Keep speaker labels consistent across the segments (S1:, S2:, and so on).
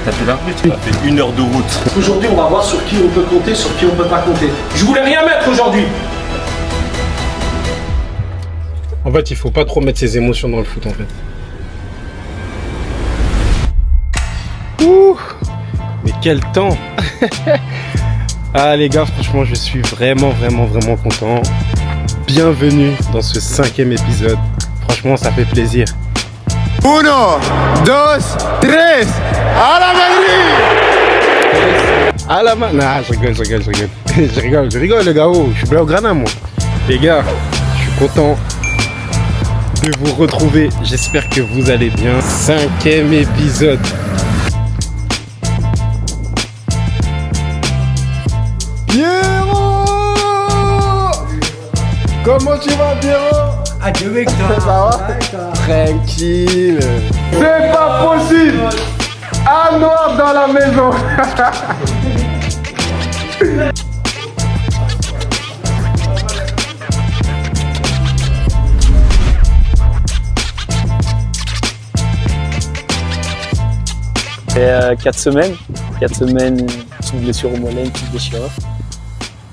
S1: tapé l'arbitre. Il a fait 1 heure de route.
S2: Aujourd'hui, on va voir sur qui on peut compter, sur qui on peut pas compter. Je voulais rien mettre aujourd'hui.
S3: En fait, il faut pas trop mettre ses émotions dans le foot, en fait. Ouh, mais quel temps. Ah les gars, franchement, je suis vraiment content. Bienvenue dans ce 5e épisode. Franchement, ça fait plaisir.
S4: 1, 2, 3, à la Madrid!
S3: À la main. Nah, je rigole. je rigole les gars. Oh, je suis blaugrana moi. Les gars, je suis content de vous retrouver. J'espère que vous allez bien. 5e épisode. Pierrot! Comment tu vas, Pierrot?
S2: Adieu mec,
S3: Ça va? Tranquille. C'est pas possible. Un noir dans la maison.
S5: Et 4 semaines, petite blessure au mollet, une petite déchirure.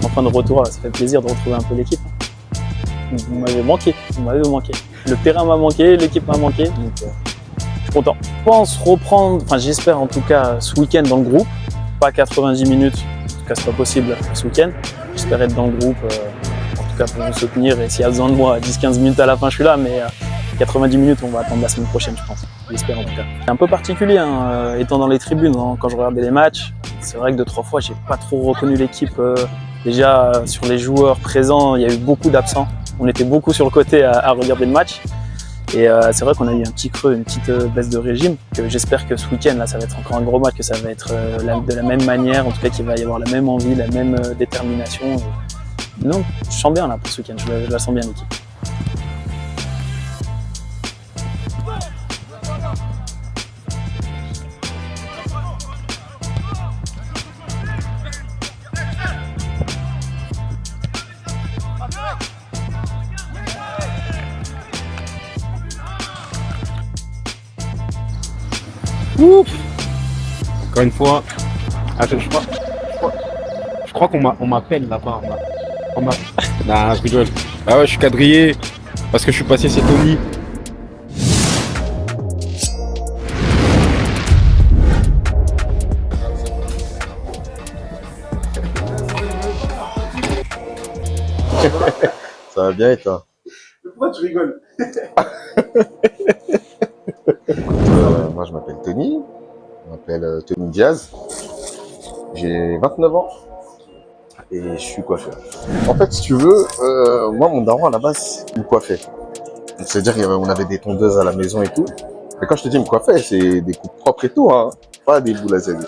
S5: Enfin de retour, ça fait plaisir de retrouver un peu l'équipe. Vous m'avez manqué. Le terrain m'a manqué, l'équipe m'a manqué, donc je suis content. Je pense reprendre, enfin j'espère en tout cas ce week-end dans le groupe, pas 90 minutes, en tout cas c'est pas possible ce week-end. J'espère être dans le groupe, en tout cas pour vous soutenir, et s'il y a besoin de moi, 10-15 minutes à la fin je suis là, mais 90 minutes on va attendre la semaine prochaine je pense, j'espère en tout cas. C'est un peu particulier, étant dans les tribunes, quand je regardais les matchs, c'est vrai que 2-3 fois j'ai pas trop reconnu l'équipe. Déjà sur les joueurs présents, il y a eu beaucoup d'absents. On était beaucoup sur le côté à regarder le match. Et c'est vrai qu'on a eu un petit creux, une petite baisse de régime. Que j'espère que ce week-end, là, ça va être encore un gros match, que ça va être de la même manière, en tout cas qu'il va y avoir la même envie, la même détermination. Non, je sens bien là pour ce week-end, je la sens bien l'équipe.
S3: Ouf. Encore une fois. Attends, je crois qu'on m'appelle là-bas. Nah, je rigole. Ah ouais, je suis quadrillé parce que je suis passé chez Tony.
S4: Ça va bien et toi?
S2: Pourquoi tu rigoles?
S4: Moi je m'appelle Tony, je m'appelle Tony Diaz, j'ai 29 ans et je suis coiffeur. En fait si tu veux, moi mon daron à la base il me coiffait. C'est-à-dire qu'on avait des tondeuses à la maison et tout. Mais quand je te dis il me coiffait, c'est des coupes propres et tout, hein, pas des boules à zèle.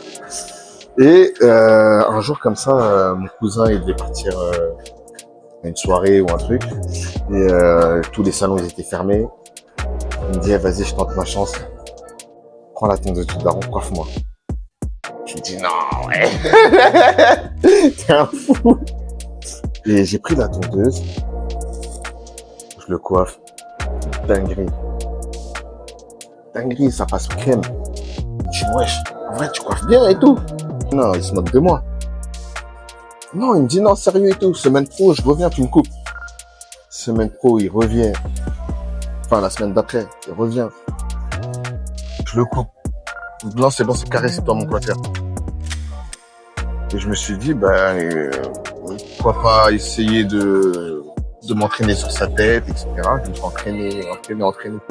S4: Et un jour comme ça, mon cousin il devait partir à une soirée ou un truc et tous les salons ils étaient fermés. Il me dit vas-y je tente ma chance. Prends la tondeuse du daron, coiffe-moi. Je me dis non, ouais. T'es un fou. Et j'ai pris la tondeuse. Je le coiffe. Dinguerie, ça passe crème. Je dis wesh, en vrai tu coiffes bien et tout. Non, il se moque de moi. Non, il me dit non, sérieux et tout. Semaine pro, je reviens, tu me coupes. Semaine pro, il revient. Enfin, la semaine d'après, il revient. Je le coupe. Non, c'est bon, c'est carré, c'est toi mon coiffeur. Et je me suis dit, pourquoi pas essayer de m'entraîner sur sa tête, etc. Je me suis entraîné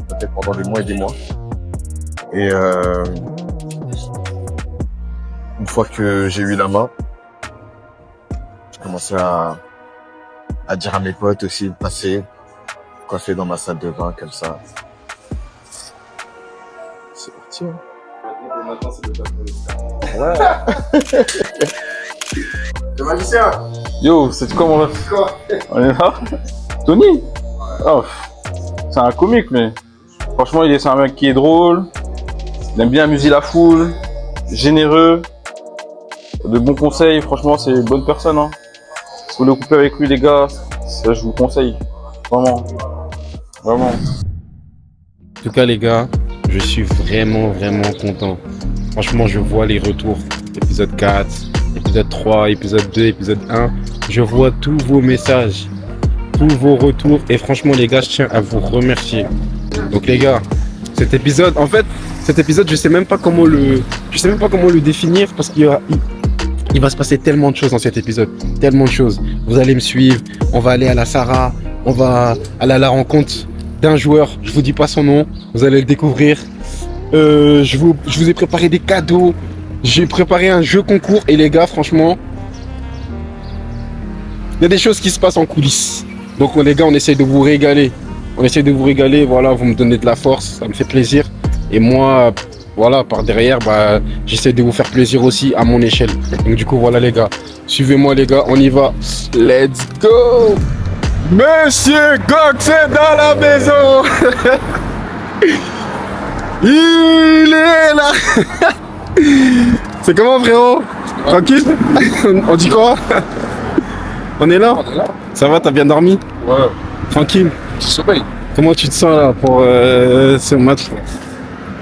S4: peut-être pendant des mois et des mois. Et une fois que j'ai eu la main, j'ai commencé à dire à mes potes aussi de passer, coiffer dans ma salle de bain comme ça. C'est parti. Hein.
S1: Maintenant, c'est le
S4: Ouais.
S1: Le magicien.
S6: Yo, c'est quoi mon ref?
S1: Quoi?
S6: On est là? Tony? Oh, c'est un comique, mais franchement, c'est un mec qui est drôle, il aime bien amuser la foule, généreux, de bons conseils. Franchement, c'est une bonne personne. Hein. Si vous le coupez avec lui, les gars, ça, je vous conseille. Vraiment.
S3: En tout cas, les gars, je suis vraiment content Franchement, je vois les retours. Épisode 4, épisode 3, épisode 2, épisode 1. Je vois tous vos messages, tous vos retours. Et franchement, les gars, je tiens à vous remercier. Donc les gars, cet épisode, en fait, je sais même pas comment le définir parce qu'il va se passer tellement de choses dans cet épisode, tellement de choses. Vous allez me suivre, on va aller à la Sarah, on va aller à la rencontre d'un joueur. Je vous dis pas son nom, vous allez le découvrir. Je vous ai préparé des cadeaux, j'ai préparé un jeu concours et les gars, franchement, il y a des choses qui se passent en coulisses. Donc les gars, on essaye de vous régaler. Voilà, vous me donnez de la force, ça me fait plaisir. Et moi, voilà, par derrière, bah, j'essaie de vous faire plaisir aussi à mon échelle. Donc du coup, voilà les gars, suivez-moi les gars, on y va. Let's go. Monsieur Gox est dans la maison. Il est là. C'est comment frérot? Tranquille? On dit quoi? On est là? Ça va, t'as bien dormi?
S1: Ouais.
S3: Tranquille?
S1: Tu sommeil.
S3: Comment tu te sens là pour ce match?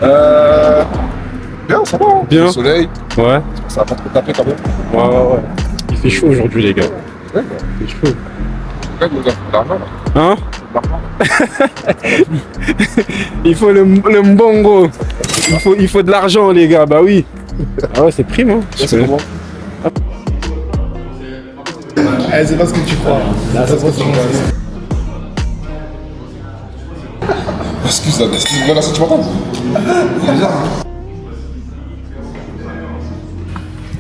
S1: Bien, ça va.
S3: Bien.
S1: Le soleil,
S3: Ouais.
S1: ça va pas trop taper quand même.
S3: Ouais. Il fait chaud aujourd'hui les gars.
S1: Ouais,
S3: Il fait chaud.
S1: regarde le gars, l'argent là.
S3: Hein? Il faut le mbongo. Il faut de l'argent les gars, bah oui. Ah ouais, c'est prime hein.
S1: C'est comment?
S2: C'est pas ce que tu crois. Là, ça se passe.
S1: Excuse-moi, là, ça tu m'entends?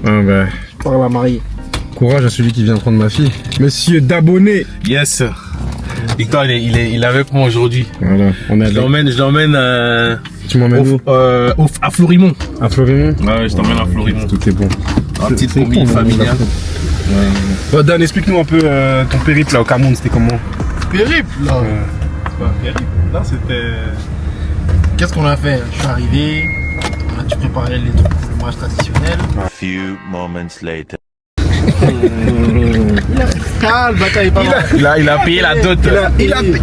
S3: Ah bah,
S2: Par la mariée.
S3: courage à celui qui vient prendre ma fille. Monsieur d'abonné.
S7: Yes. Victor, il est avec moi aujourd'hui.
S3: Voilà, on est
S7: Je
S3: avec.
S7: l'emmène
S3: Tu m'emmènes où?
S7: à Florimont.
S3: À Florimont?
S7: Ouais, je t'emmène à Florimont.
S3: Tout est bon.
S7: Un petite famille familiale.
S3: Bon, Dan, explique-nous un peu ton périple là au Cameroun, c'était comment?
S8: Périple là. C'est pas un périple. Là c'était. Qu'est-ce qu'on a fait? Je suis arrivé, on a dû préparer les trucs pour le match traditionnel.
S9: A few moments later.
S8: Ah, le bataille est pas mal.
S7: Il a payé la dot.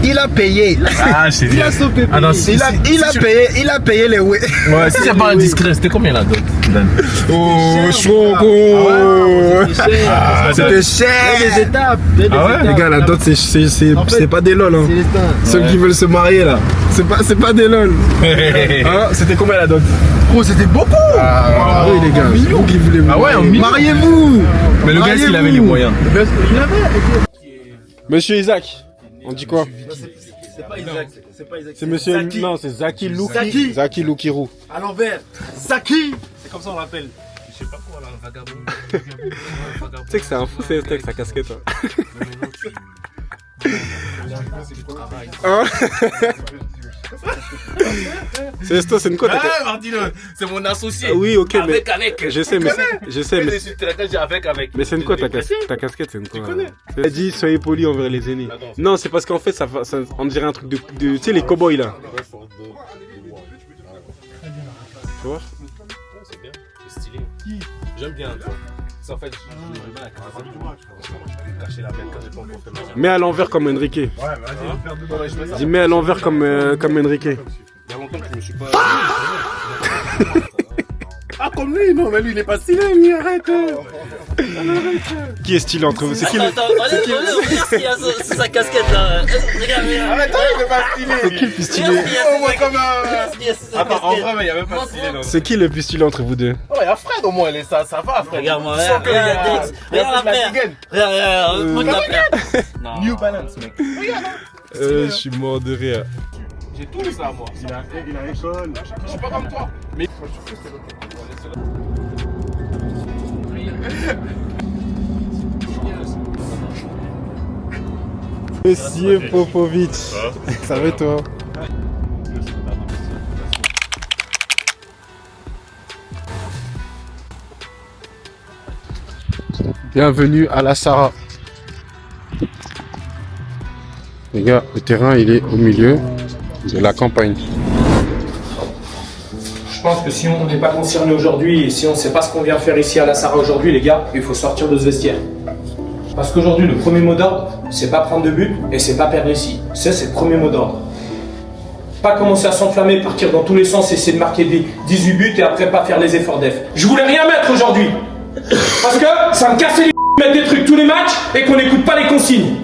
S8: Il a payé.
S7: Ah, c'est bien. Ah non,
S8: Il a payé les ouais.
S7: Ouais, si c'est pas indiscret, c'était combien la dot? Dan?
S3: Oh, Choco!
S8: C'était cher. Des étapes.
S7: Ah ouais?
S3: Les gars, la dot, c'est pas des lol. Hein.
S8: C'est l'estin.
S3: Ceux qui veulent se marier là, c'est pas des lol. Hein? C'était combien la dot?
S8: Gros, c'était beaucoup.
S3: Ah oui, les gars, c'est vous qui voulez vous
S7: Ah ouais, en millions.
S8: Mariez-vous.
S7: Mais le gars, est-ce qu'il avait les moyens?
S3: Monsieur Isaac, on dit quoi?
S8: C'est pas Isaac. C'est pas Isaac.
S3: C'est monsieur.
S8: Zaki.
S3: Non, c'est Zaki Luki.
S8: Zaki.
S3: Zaki Lukiru.
S8: À l'envers. Zaki.
S2: C'est comme ça on l'appelle.
S7: Je sais pas quoi là, un vagabond.
S3: Tu sais que c'est un fou, c'est avec sa casquette. Hein? C'est toi, c'est une quoi ta casquette?
S7: Ah, Martino, c'est mon associé.
S3: Ah oui, ok, mais.
S7: Avec.
S3: Je sais, mais.
S7: Avec.
S3: Mais c'est une quoi ta casquette? Ta casquette, c'est une quoi? Elle a dit soyez poli envers les aînés. Non, c'est parce qu'en fait, ça, on dirait un truc de tu sais, les cow-boys là. Tu vois?
S7: C'est bien, c'est stylé. J'aime bien, toi. En fait, je vais mal à cacher la bête quand j'ai pas encore fait ma.
S3: Mets à l'envers comme Enrique.
S7: Ouais, vas-y,
S3: Dis mets à l'envers comme Enrique.
S7: Il y a longtemps que je me suis pas.
S2: Ah, comme lui, non, mais lui il est pas stylé, lui, arrête.
S3: Qui est stylé entre vous? C'est qui le.
S5: Regarde sa casquette là. Regarde.
S2: Arrête, il est pas stylé.
S3: C'est qui le plus stylé?
S2: Comme un.
S7: Attends, en vrai, mais il y avait pas de stylé dans.
S3: C'est qui le plus stylé entre vous deux?
S2: Oh, il y a Fred au moins, ça va, Fred.
S5: Regarde-moi,
S2: Tu sens qu'il y a-
S5: regarde,
S2: il y a
S5: regarde
S2: de la
S5: la
S2: dégaine.
S5: Regarde, montre la paire.
S2: New Balance, mec.
S3: Je suis mort de rire.
S2: J'ai tout ça, moi. Il a école. Je suis pas comme toi. Mais.
S3: Monsieur Popovic. Ça va toi? Bienvenue à la Sarah. Les gars, le terrain il est au milieu de la campagne.
S2: Je pense que si on n'est pas concerné aujourd'hui et si on ne sait pas ce qu'on vient faire ici à la Sarah aujourd'hui, les gars, il faut sortir de ce vestiaire. Parce qu'aujourd'hui, le premier mot d'ordre, c'est pas prendre de but et c'est pas perdre ici. Ça, c'est le premier mot d'ordre. Pas commencer à s'enflammer, partir dans tous les sens, essayer de marquer des 18 buts et après pas faire les efforts def. Je voulais rien mettre aujourd'hui. Parce que ça me cassait les de mettre des trucs tous les matchs et qu'on n'écoute pas les consignes.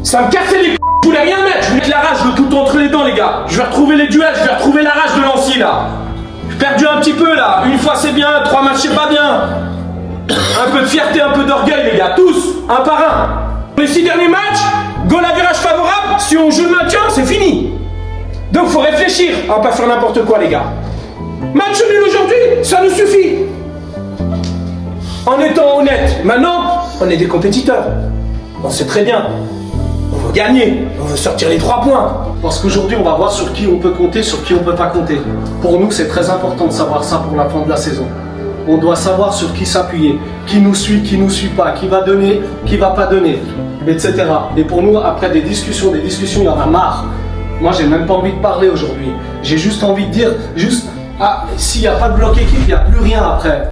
S2: Ça me cassait les je voulais rien mettre. Je voulais mettre la rage, le couteau entre les dents, les gars. Je vais retrouver les duels, je vais retrouver la rage de Nancy, là. J'ai perdu un petit peu, là. Une fois, c'est bien. 3 matchs, c'est pas bien. Un peu de fierté, un peu d'orgueil, les gars. Tous, un par un. Les 6 derniers matchs, goal à virage favorable. Si on joue le maintien, c'est fini. Donc, faut réfléchir. On va pas faire n'importe quoi, les gars. Match nul aujourd'hui, ça nous suffit. En étant honnête, maintenant, on est des compétiteurs. On sait très bien. On veut gagner, on veut sortir les 3 points.
S8: Parce qu'aujourd'hui, on va voir sur qui on peut compter, sur qui on peut pas compter. Pour nous, c'est très important de savoir ça pour la fin de la saison. On doit savoir sur qui s'appuyer, qui nous suit pas, qui va donner, qui va pas donner, etc. Et pour nous, après des discussions, il y en a marre. Moi, j'ai même pas envie de parler aujourd'hui. J'ai juste envie de dire, s'il n'y a pas de bloc équipe, il n'y a plus rien après.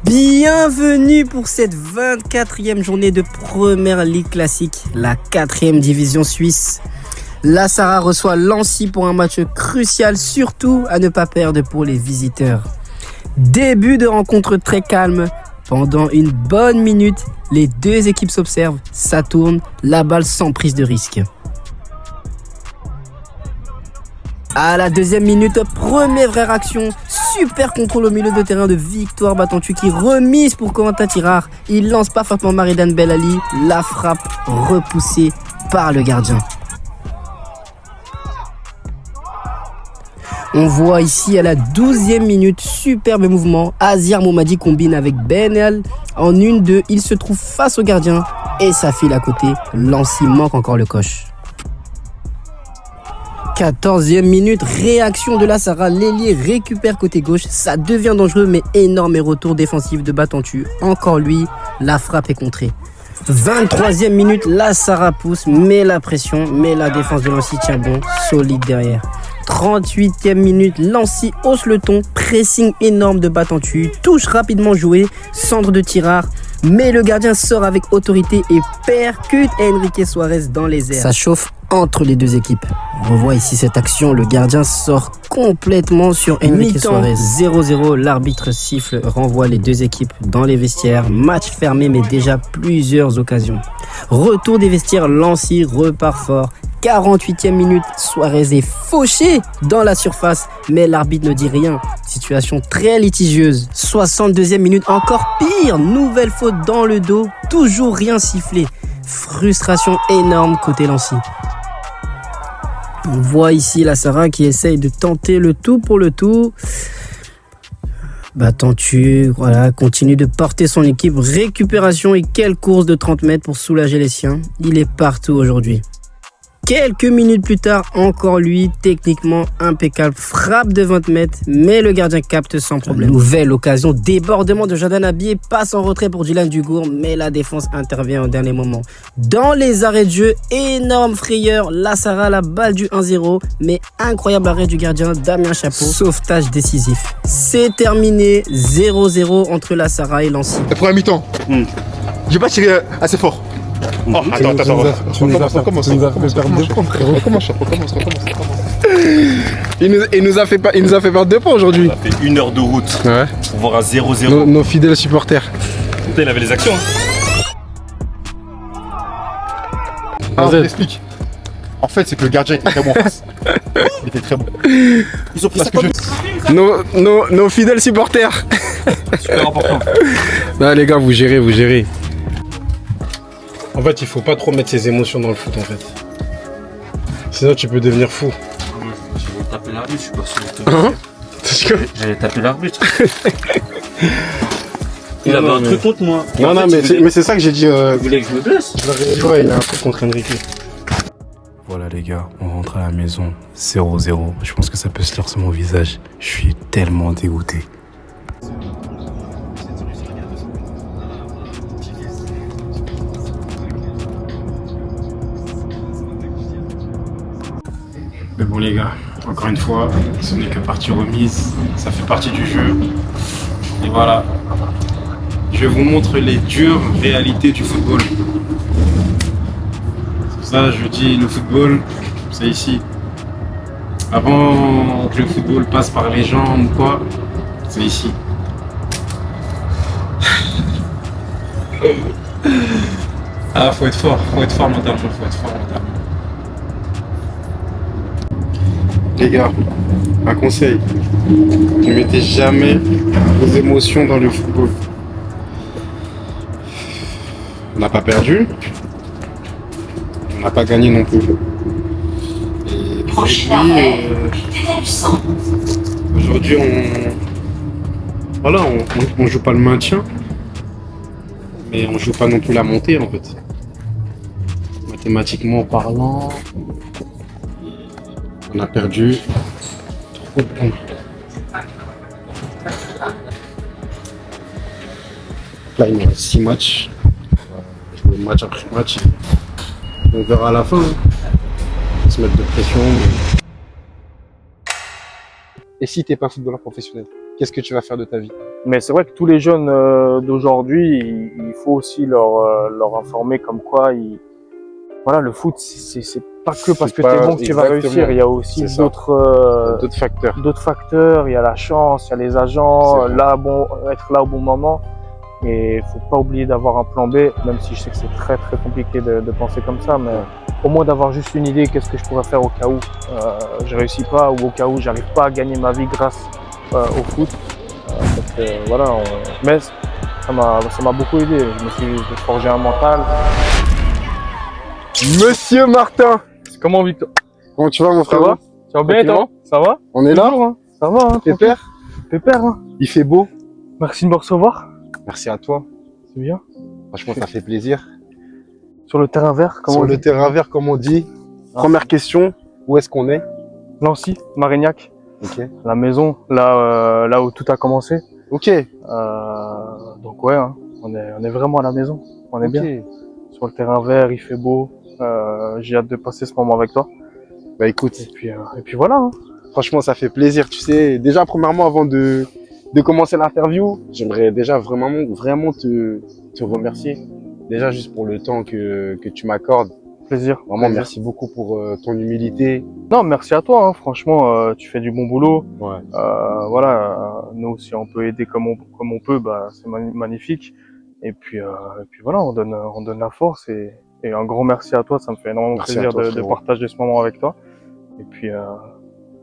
S10: Bienvenue pour cette 24e journée de Première Ligue Classique, la 4e division suisse. La Sarah reçoit Lancy pour un match crucial, surtout à ne pas perdre pour les visiteurs. Début de rencontre très calme. Pendant une bonne minute, les deux équipes s'observent, ça tourne, la balle sans prise de risque. À la 2e minute, première vraie action, super contrôle au milieu de terrain de Victoire Batantu qui remise pour Corentin Tirard. Il lance parfaitement Maridan Belali, la frappe repoussée par le gardien. On voit ici à la 12e minute, superbe mouvement, Azir Moumadi combine avec Benel. En 1-2, il se trouve face au gardien et ça file à côté. Lancy manque encore le coche. 14e minute, réaction de la Sarah, l'ailier récupère côté gauche, ça devient dangereux mais énorme retour défensif de Batantu. Encore lui, la frappe est contrée. 23e minute, la Sarah pousse, met la pression, mais la défense de Lancy tient bon, solide derrière. 38e minute, Lancy hausse le ton, pressing énorme de Batantu, touche rapidement joué, centre de Tirard, mais le gardien sort avec autorité et percute Enrique Suarez dans les airs. Ça chauffe entre les deux équipes. On revoit ici cette action, le gardien sort complètement sur Enrique Suarez. 0-0, l'arbitre siffle, renvoie les deux équipes dans les vestiaires. Match fermé mais déjà plusieurs occasions. Retour des vestiaires, Lancy repart fort. 48e minute, Suarez est fauché dans la surface, mais l'arbitre ne dit rien. Situation très litigieuse. 62e minute, encore pire, nouvelle faute dans le dos, toujours rien sifflé. Frustration énorme côté Lancy. On voit ici la Sarah qui essaye de tenter le tout pour le tout. Batantu, voilà, continue de porter son équipe. Récupération et quelle course de 30 mètres pour soulager les siens. Il est partout aujourd'hui. Quelques minutes plus tard, encore lui, techniquement impeccable, frappe de 20 mètres, mais le gardien capte sans problème. Nouvelle occasion, débordement de Jordan Abiy, passe en retrait pour Dylan Dugour, mais la défense intervient au dernier moment. Dans les arrêts de jeu, énorme frayeur, la Sarah, la balle du 1-0, mais incroyable arrêt du gardien Damien Chapeau, sauvetage décisif. C'est terminé, 0-0 entre la Sarah et Lancy.
S1: La première mi-temps, j'ai pas tiré assez fort. Oh, attends. Recommence.
S3: Il nous a fait perdre 2 points aujourd'hui.
S7: On a fait 1 heure de route pour voir un 0-0.
S3: Nos fidèles supporters.
S7: Putain, il avait les actions.
S1: Je t'explique. En fait, c'est que le gardien était très bon en face. Il était très bon.
S7: Ils ont pris ça comme
S3: Nos fidèles supporters.
S7: super important.
S3: Non, les gars, vous gérez. En fait, il faut pas trop mettre ses émotions dans le foot, en fait. Sinon, tu peux devenir fou.
S7: J'allais taper l'arbitre, je suis pas sûr. J'allais taper l'arbitre. Il avait un truc contre moi.
S3: Non, mais c'est ça que j'ai dit.
S7: Il voulait que je me blesse.
S3: Ouais, il a un truc contre Enrique. Voilà, les gars, on rentre à la maison. 0-0. Je pense que ça peut se lire sur mon visage. Je suis tellement dégoûté. Mais bon les gars, encore une fois, ce n'est que partie remise, ça fait partie du jeu. Et voilà, je vous montre les dures réalités du football. ça, je dis le football, c'est ici. Avant que le football passe par les jambes ou quoi, c'est ici. Ah, faut être fort mentalement, faut être fort mentalement. Les gars, un conseil, ne mettez jamais vos émotions dans le football. On n'a pas perdu, on n'a pas gagné non plus. Et aujourd'hui, on joue pas le maintien, mais on joue pas non plus la montée en fait. Mathématiquement parlant, on a perdu trop de points. Là, il nous reste 6 matchs. On va jouer match après match. On verra à la fin. On va se mettre de pression. Et si t'es pas footballeur professionnel, qu'est-ce que tu vas faire de ta vie?
S6: Mais c'est vrai que tous les jeunes d'aujourd'hui, il faut aussi leur informer comme quoi voilà, le foot, c'est pas que parce que t'es bon que tu vas réussir. Il y a aussi d'autres facteurs. Il y a la chance, il y a les agents, être là au bon moment. Et faut pas oublier d'avoir un plan B, même si je sais que c'est très très compliqué de penser comme ça, mais au moins d'avoir juste une idée, qu'est-ce que je pourrais faire au cas où je réussis pas ou au cas où j'arrive pas à gagner ma vie grâce au foot. Voilà, mais ça m'a beaucoup aidé. J'ai forgé un mental.
S3: Monsieur Martin,
S6: Comment Victor?
S3: comment tu vas mon frère?
S6: Ça va bien toi? Ça va?
S3: On est là?
S6: Toujours, hein. Ça va, hein,
S3: Pépère?
S6: Pépère, hein.
S3: Il fait beau.
S6: Merci de me recevoir.
S3: Merci à toi.
S6: C'est bien.
S3: Franchement, ça fait plaisir.
S6: Sur le terrain vert, comment
S3: Sur
S6: on
S3: le
S6: dit?
S3: terrain vert, comme on dit. Première question, où est-ce qu'on est?
S6: Nancy, Marignac,
S3: Ok.
S6: la maison, là où tout a commencé.
S3: Ok.
S6: Donc ouais, hein, on est vraiment à la maison. On est
S3: Ok.
S6: bien. Sur le terrain vert, il fait beau. J'ai hâte de passer ce moment avec toi.
S3: Bah écoute,
S6: Et puis voilà. Hein.
S3: franchement, ça fait plaisir, tu sais. Déjà, premièrement, avant de commencer l'interview, j'aimerais déjà vraiment te remercier. Déjà, juste pour le temps que tu m'accordes.
S6: Plaisir.
S3: Vraiment,
S6: plaisir.
S3: merci beaucoup pour ton humilité.
S6: Non, merci à toi. Hein. Franchement, tu fais du bon boulot.
S3: Ouais.
S6: Voilà, nous, si on peut aider comme on peut, bah, c'est magnifique. Et puis voilà, on donne la force et un grand merci à toi. Ça me fait énormément
S3: Merci
S6: plaisir
S3: à toi,
S6: de
S3: frérot.
S6: partager ce moment avec toi. Et puis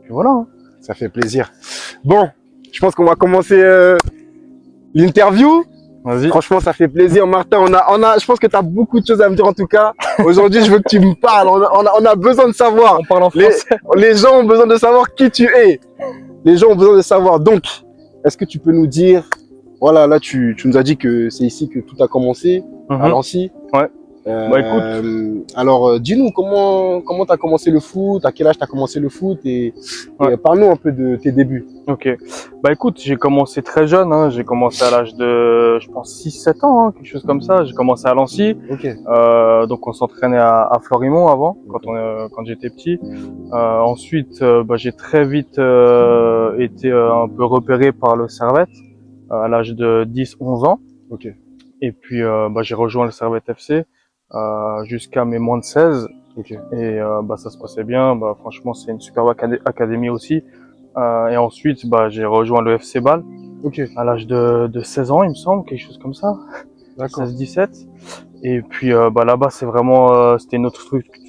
S6: voilà. Hein.
S3: Ça fait plaisir. Bon, je pense qu'on va commencer l'interview.
S6: Vas-y.
S3: Franchement, ça fait plaisir, Martin. Je pense que tu as beaucoup de choses à me dire en tout cas. Aujourd'hui, je veux que tu me parles. On a besoin de savoir.
S6: On parle en français.
S3: Les gens ont besoin de savoir qui tu es. Les gens ont besoin de savoir. Donc, est-ce que tu peux nous dire, voilà, là, tu nous as dit que c'est ici que tout a commencé, à Nancy.
S6: Ouais. Bah écoute.
S3: Alors, dis-nous comment tu as commencé le foot, à quel âge tu as commencé le foot et parle-nous un peu de tes débuts.
S6: Ok. Bah écoute, j'ai commencé très jeune, hein. J'ai commencé à l'âge de, je pense, 6-7 ans, hein, quelque chose comme ça. J'ai commencé à Lancy.
S3: Ok.
S6: Donc on s'entraînait à Florimont avant, quand j'étais petit. Ensuite, bah, j'ai très vite été un peu repéré par le Servette à l'âge de 10-11 ans.
S3: Ok.
S6: Et puis bah, j'ai rejoint le Servette FC jusqu'à mes moins de 16.
S3: Ok.
S6: Et bah, ça se passait bien. Bah, franchement, c'est une superbe académie aussi. Et ensuite, bah, j'ai rejoint le FC Bâle à l'âge de 16 ans, il me semble, quelque chose comme ça.
S3: D'accord.
S6: 16-17. Et puis bah, là-bas, c'est vraiment, c'était une autre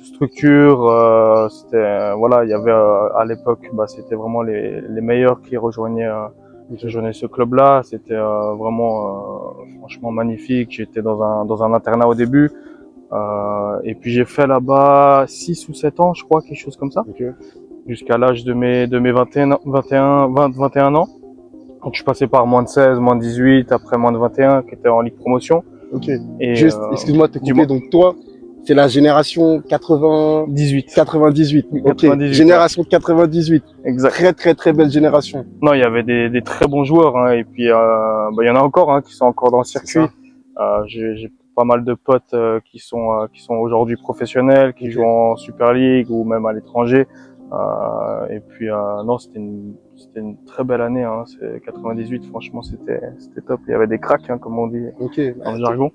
S6: structure. C'était, voilà, il y avait à l'époque, bah, c'était vraiment les meilleurs qui rejoignaient ce club-là. C'était vraiment, franchement magnifique. J'étais dans un internat au début. Et puis j'ai fait là-bas 6 ou 7 ans, je crois, quelque chose comme ça.
S3: Ok.
S6: Jusqu'à l'âge de mes 21 ans. Donc je suis passé par moins de 16, moins de 18, après moins de 21 qui était en Ligue Promotion.
S3: Ok.
S6: Et
S3: juste, excuse-moi de te couper, donc toi, c'est la génération 98. 98. Ok.
S6: 98,
S3: Génération 98.
S6: Exact.
S3: Très très très belle génération.
S6: Non, il y avait des très bons joueurs, hein, et puis bah, il y en a encore, hein, qui sont encore dans le circuit. J'ai pas mal de potes qui sont aujourd'hui professionnels, qui jouent en Super League ou même à l'étranger. Et puis non, c'était une très belle année. Hein. C'est 98, franchement, c'était top. Il y avait des cracks, hein, comme on dit dans le jargon.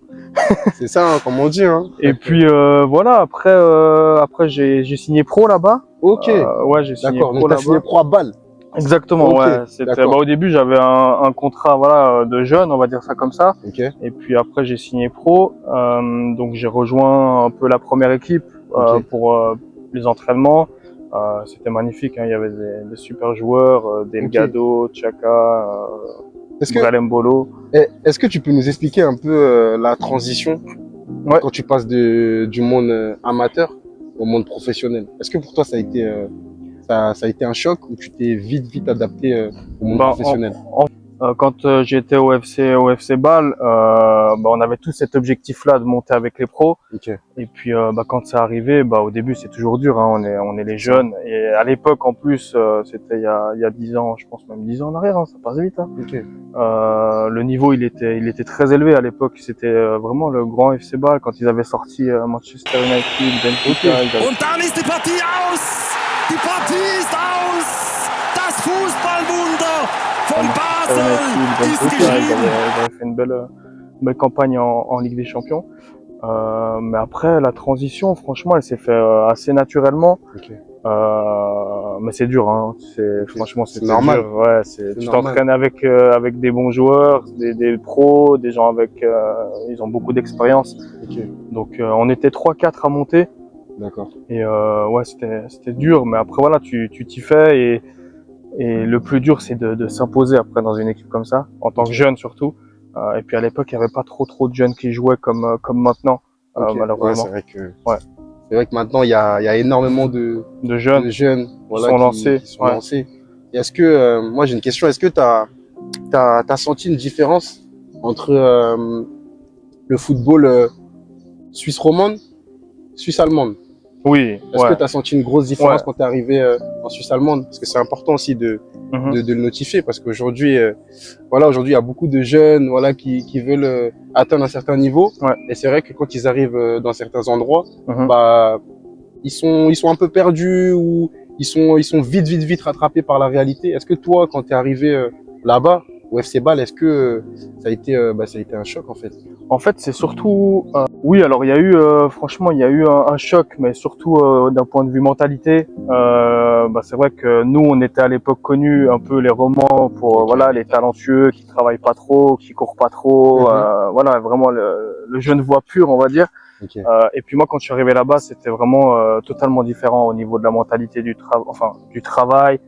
S3: C'est ça, hein, comme on dit. Hein.
S6: Et puis voilà. Après j'ai signé pro là-bas.
S3: Ok.
S6: Ouais, j'ai signé
S3: D'accord.
S6: pro
S3: Donc t'as
S6: là-bas.
S3: signé pro à Bâle.
S6: Exactement.
S3: Ok,
S6: Ouais. C'était.
S3: d'accord.
S6: Au début, j'avais un contrat, voilà, de jeune, on va dire ça comme ça.
S3: Ok.
S6: Et puis après, j'ai signé pro. Donc j'ai rejoint un peu la première équipe
S3: Ok.
S6: pour les entraînements. C'était magnifique, hein. Il y avait des super joueurs, Delgado, Chaka, Mbolo.
S3: Est-ce que tu peux nous expliquer un peu la transition quand tu passes du monde amateur au monde professionnel? Est-ce que pour toi ça a été ça a été un choc ou tu t'es vite adapté au monde professionnel?
S6: Quand j'étais au FC Bâle, on avait tous cet objectif-là de monter avec les pros.
S3: Okay.
S6: Et puis quand c'est arrivé, au début c'est toujours dur, hein, on est les jeunes. Et à l'époque en plus, c'était il y a 10 ans, je pense même 10 ans en arrière, hein, ça passe vite. Hein.
S3: Okay.
S6: Le niveau il était très élevé à l'époque. C'était vraiment le grand FC Bâle quand ils avaient sorti Manchester United, Benfica.
S11: Und dann ist die Partie aus! Die Partie ist aus! Das Fußballwunder von Basel ist geschrieben!
S6: Ils avaient fait une belle campagne en Ligue des Champions. Mais après, la transition, franchement, elle s'est fait assez naturellement.
S3: Okay.
S6: Mais c'est dur, hein. Franchement, c'est
S3: normal.
S6: dur. Ouais, tu t'entraînes avec des bons joueurs, des pros, des gens ils ont beaucoup d'expérience.
S3: Okay.
S6: Donc, on était 3-4 à monter.
S3: D'accord.
S6: Et ouais, c'était dur, mais après voilà, tu t'y fais et le plus dur c'est de s'imposer après dans une équipe comme ça, en tant que jeune surtout. Et puis à l'époque, il y avait pas trop de jeunes qui jouaient comme maintenant,
S3: okay.
S6: malheureusement.
S3: Ouais, c'est vrai que maintenant il y a énormément de jeunes voilà, qui sont lancés. Et est-ce que moi j'ai une question, est-ce que t'as senti une différence entre le football suisse romande, suisse allemande?
S6: Oui.
S3: Est-ce que tu as senti une grosse différence quand tu es arrivé en Suisse allemande? Parce que c'est important aussi de le notifier, parce qu'aujourd'hui, aujourd'hui, il y a beaucoup de jeunes, qui veulent atteindre un certain niveau.
S6: Ouais.
S3: Et c'est vrai que quand ils arrivent dans certains endroits, ils sont un peu perdus ou ils sont vite rattrapés par la réalité. Est-ce que toi, quand tu es arrivé là-bas, au FC Bâle, est-ce que ça a été un choc en fait?
S6: En fait, c'est surtout oui, alors il y a eu franchement, il y a eu un choc, mais surtout d'un point de vue mentalité. C'est vrai que nous, on était à l'époque connus un peu les romans pour les talentueux qui travaillent pas trop, qui courent pas trop, vraiment le jeune voix pur, on va dire.
S3: Okay.
S6: Et puis moi, quand je suis arrivé là-bas, c'était vraiment totalement différent au niveau de la mentalité du travail.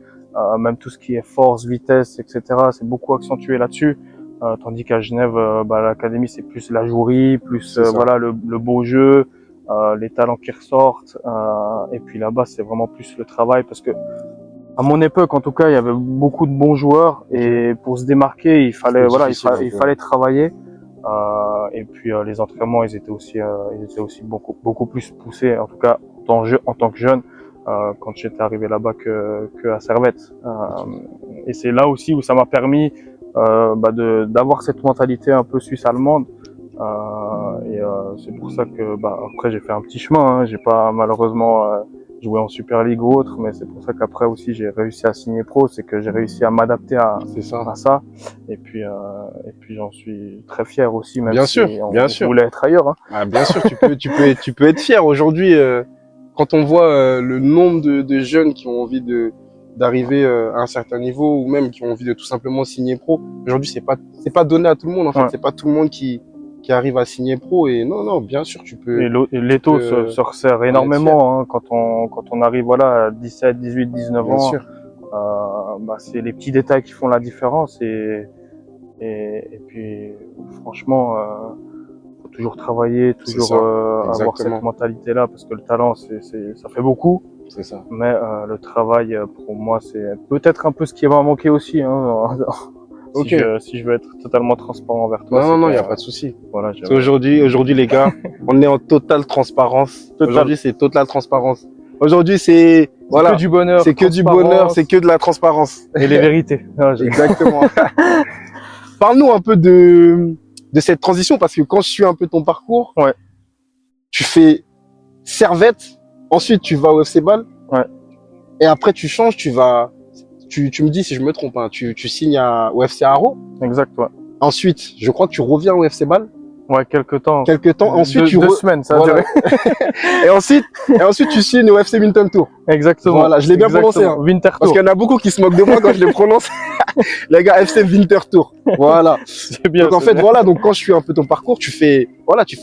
S6: Même tout ce qui est force, vitesse, etc. C'est beaucoup accentué là-dessus. Tandis qu'à Genève, l'académie c'est plus la jouerie, plus le beau jeu, les talents qui ressortent. Et puis là-bas c'est vraiment plus le travail, parce que à mon époque en tout cas il y avait beaucoup de bons joueurs et pour se démarquer il fallait il fallait travailler. Et puis les entraînements ils étaient aussi beaucoup plus poussés, en tout cas en tant que jeune. Quand j'étais arrivé là-bas que à Servette. Et c'est là aussi où ça m'a permis d'avoir cette mentalité un peu suisse-allemande. C'est pour ça que après j'ai fait un petit chemin. Hein. J'ai pas malheureusement joué en Super League ou autre, mais c'est pour ça qu'après aussi j'ai réussi à signer pro. C'est que j'ai réussi à m'adapter à ça. Et puis j'en suis très fier aussi, même si on voulait être ailleurs. Hein.
S3: Ah, bien sûr, tu peux être fier aujourd'hui. Quand on voit le nombre de jeunes qui ont envie d'arriver à un certain niveau, ou même qui ont envie de tout simplement signer pro, aujourd'hui c'est pas donné à tout le monde en fait. C'est pas tout le monde qui arrive à signer pro, et non, bien sûr tu peux.
S6: Et l'étau se resserre énormément hein, quand on arrive à 17, 18, 19
S3: bien
S6: ans.
S3: Sûr.
S6: C'est les petits détails qui font la différence, et puis franchement faut toujours travailler, toujours avoir cette mentalité-là, parce que le talent ça fait beaucoup.
S3: C'est ça.
S6: Mais le travail pour moi c'est peut-être un peu ce qui m'a manqué aussi. Hein, si je veux être totalement transparent envers toi.
S3: Non, il y a pas de souci.
S6: Voilà,
S3: aujourd'hui les gars, on est en totale transparence. Aujourd'hui c'est totale transparence. Aujourd'hui c'est
S6: que du bonheur.
S3: C'est que du bonheur, c'est que de la transparence.
S6: Et les vérités.
S3: Exactement. Parle-nous un peu de cette transition, parce que quand je suis un peu ton parcours, tu fais Servette, ensuite tu vas au FC Bâle.
S6: Ouais.
S3: Et après, tu changes, tu me dis si je me trompe, hein, tu signes au FC Haro.
S6: Exact, ouais.
S3: Ensuite, je crois que tu reviens au FC Bâle.
S6: Ouais, quelques temps.
S3: Ensuite,
S6: deux semaines, ça a duré.
S3: et ensuite, tu signes au FC Winterthur.
S6: Exactement.
S3: Voilà, je l'ai bien prononcé. Hein.
S6: Winterthur.
S3: Parce qu'il y en a beaucoup qui se moquent de moi quand je les prononce. Les gars, FC Winterthur. Voilà.
S6: C'est bien.
S3: Donc en fait, voilà, donc quand je suis un peu ton parcours, tu fais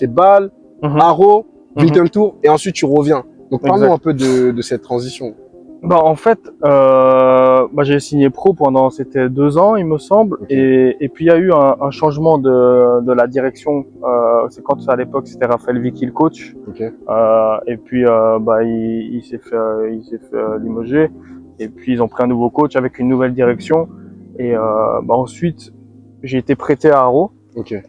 S3: Bâle, Haro, Winterthur, et ensuite tu reviens. Donc parle-nous un peu de cette transition.
S6: Bah en fait, j'ai signé pro pendant c'était 2 ans, il me semble, et puis il y a eu un changement de la direction. C'est quand à l'époque c'était Raphaël Vicky le coach, et puis il s'est fait limoger, et puis ils ont pris un nouveau coach avec une nouvelle direction, et ensuite j'ai été prêté à Haro.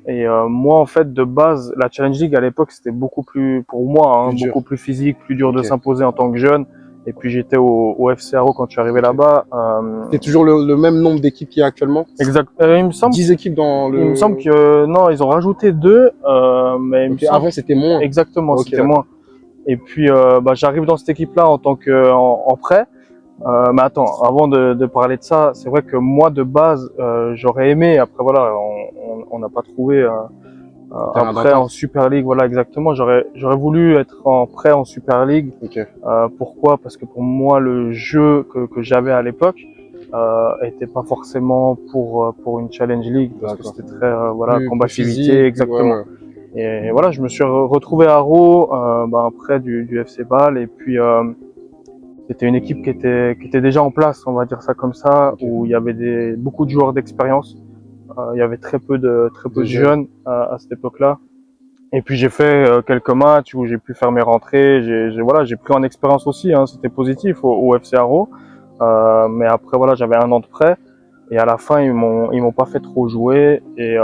S6: Et moi en fait de base la Challenge League à l'époque c'était beaucoup plus pour moi beaucoup plus physique, plus dur de s'imposer en tant que jeune. Et puis j'étais au FC Haro quand je suis arrivé là-bas.
S3: C'est toujours le même nombre d'équipes qu'il y a actuellement?
S6: Exact. Il me semble
S3: 10 équipes dans le...
S6: Il me semble que non, ils ont rajouté 2, mais
S3: avant c'était moins.
S6: Exactement, c'était moins. Et puis j'arrive dans cette équipe-là en tant que en prêt. Mais attends, avant de parler de ça, c'est vrai que moi de base j'aurais aimé. Après voilà, on n'a pas trouvé un prêt en Super League, voilà exactement. J'aurais voulu être en prêt en Super League. Pourquoi? Parce que pour moi le jeu que j'avais à l'époque était pas forcément pour une Challenge League, parce que c'était très combativité, physique, exactement. Et voilà, je me suis retrouvé à Haro, près du FC Bâle, et puis c'était une équipe qui était déjà en place, on va dire ça comme ça, où il y avait beaucoup de joueurs d'expérience. Il y avait très peu de jeunes à cette époque-là. Et puis j'ai fait quelques matchs où j'ai pu faire mes rentrées. J'ai pris en expérience aussi. C'était positif au FC Haro. Mais après voilà, j'avais 1 an de prêt. Et à la fin ils m'ont pas fait trop jouer. Et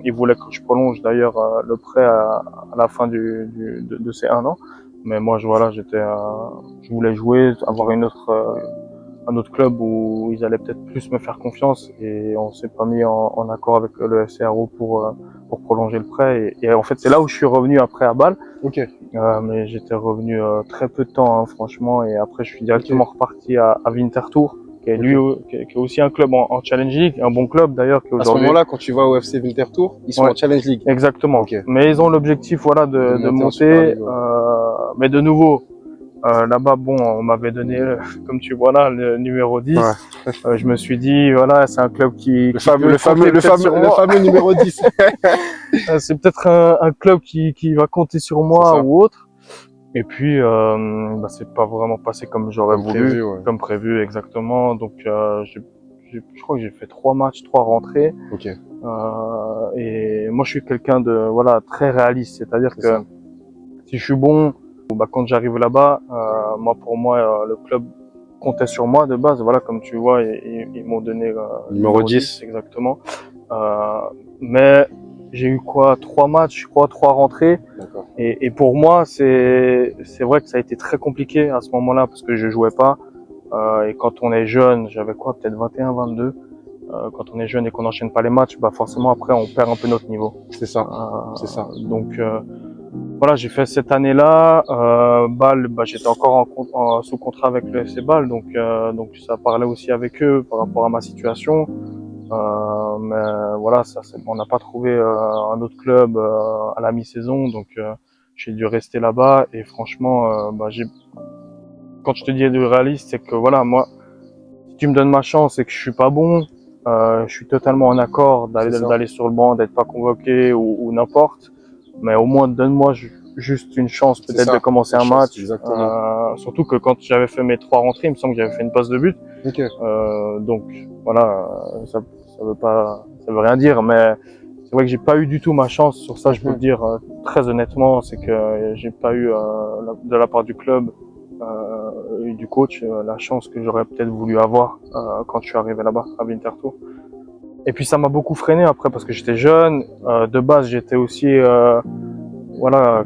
S6: ils voulaient que je prolonge d'ailleurs le prêt à la fin de ces 1 an. Mais moi je voulais jouer, avoir un autre club où ils allaient peut-être plus me faire confiance, et on s'est pas mis en accord avec le FC Haro pour prolonger le prêt, et en fait c'est là où je suis revenu après à Bâle. Mais j'étais revenu très peu de temps franchement, et après je suis directement reparti à Winterthur, qui est aussi un club en Challenge League, un bon club d'ailleurs.
S3: À ce moment-là, quand tu vas au FC Winterthur, ils sont en Challenge League.
S6: Exactement. Mais ils ont l'objectif de monter, mais de nouveau là-bas, on m'avait donné, comme tu vois là, le numéro 10. Je me suis dit, voilà, c'est un club le
S3: fameux numéro 10.
S6: C'est peut-être un club qui va compter sur moi ou autre. Et puis, c'est pas vraiment passé comme j'aurais voulu, comme prévu, exactement. Donc, je crois que j'ai fait 3 matchs, 3 rentrées. Et moi, je suis quelqu'un de, très réaliste. C'est-à-dire que si je suis bon, quand j'arrive là-bas, pour moi, le club comptait sur moi de base. Voilà, comme tu vois, ils m'ont donné
S3: numéro 10.
S6: Exactement. Mais j'ai eu 3 matchs, je crois, 3 rentrées. Et pour moi, c'est vrai que ça a été très compliqué à ce moment-là, parce que je jouais pas. Et quand on est jeune, j'avais peut-être 21, 22. Quand on est jeune et qu'on n'enchaîne pas les matchs, forcément après on perd un peu notre niveau.
S3: C'est ça. C'est ça.
S6: Donc voilà, j'ai fait cette année-là. Bâle, j'étais encore sous contrat avec le FC Bâle, donc ça parlait aussi avec eux par rapport à ma situation. Mais voilà, on n'a pas trouvé un autre club à la mi-saison, donc j'ai dû rester là-bas. Et franchement, quand je te dis du réaliste, c'est que voilà, moi, si tu me donnes ma chance et que je suis pas bon, je suis totalement en accord d'aller sur le banc, d'être pas convoqué ou n'importe. Mais au moins, donne-moi juste une chance peut-être de commencer un match. Surtout que quand j'avais fait mes 3 rentrées, il me semble que j'avais fait une passe de but. Donc voilà, ça veut rien dire, mais c'est vrai que j'ai pas eu du tout ma chance sur ça. Je peux le dire très honnêtement, c'est que j'ai pas eu de la part du club et du coach la chance que j'aurais peut-être voulu avoir quand je suis arrivé là-bas à Winterthur. Et puis ça m'a beaucoup freiné après, parce que j'étais jeune. De base, j'étais aussi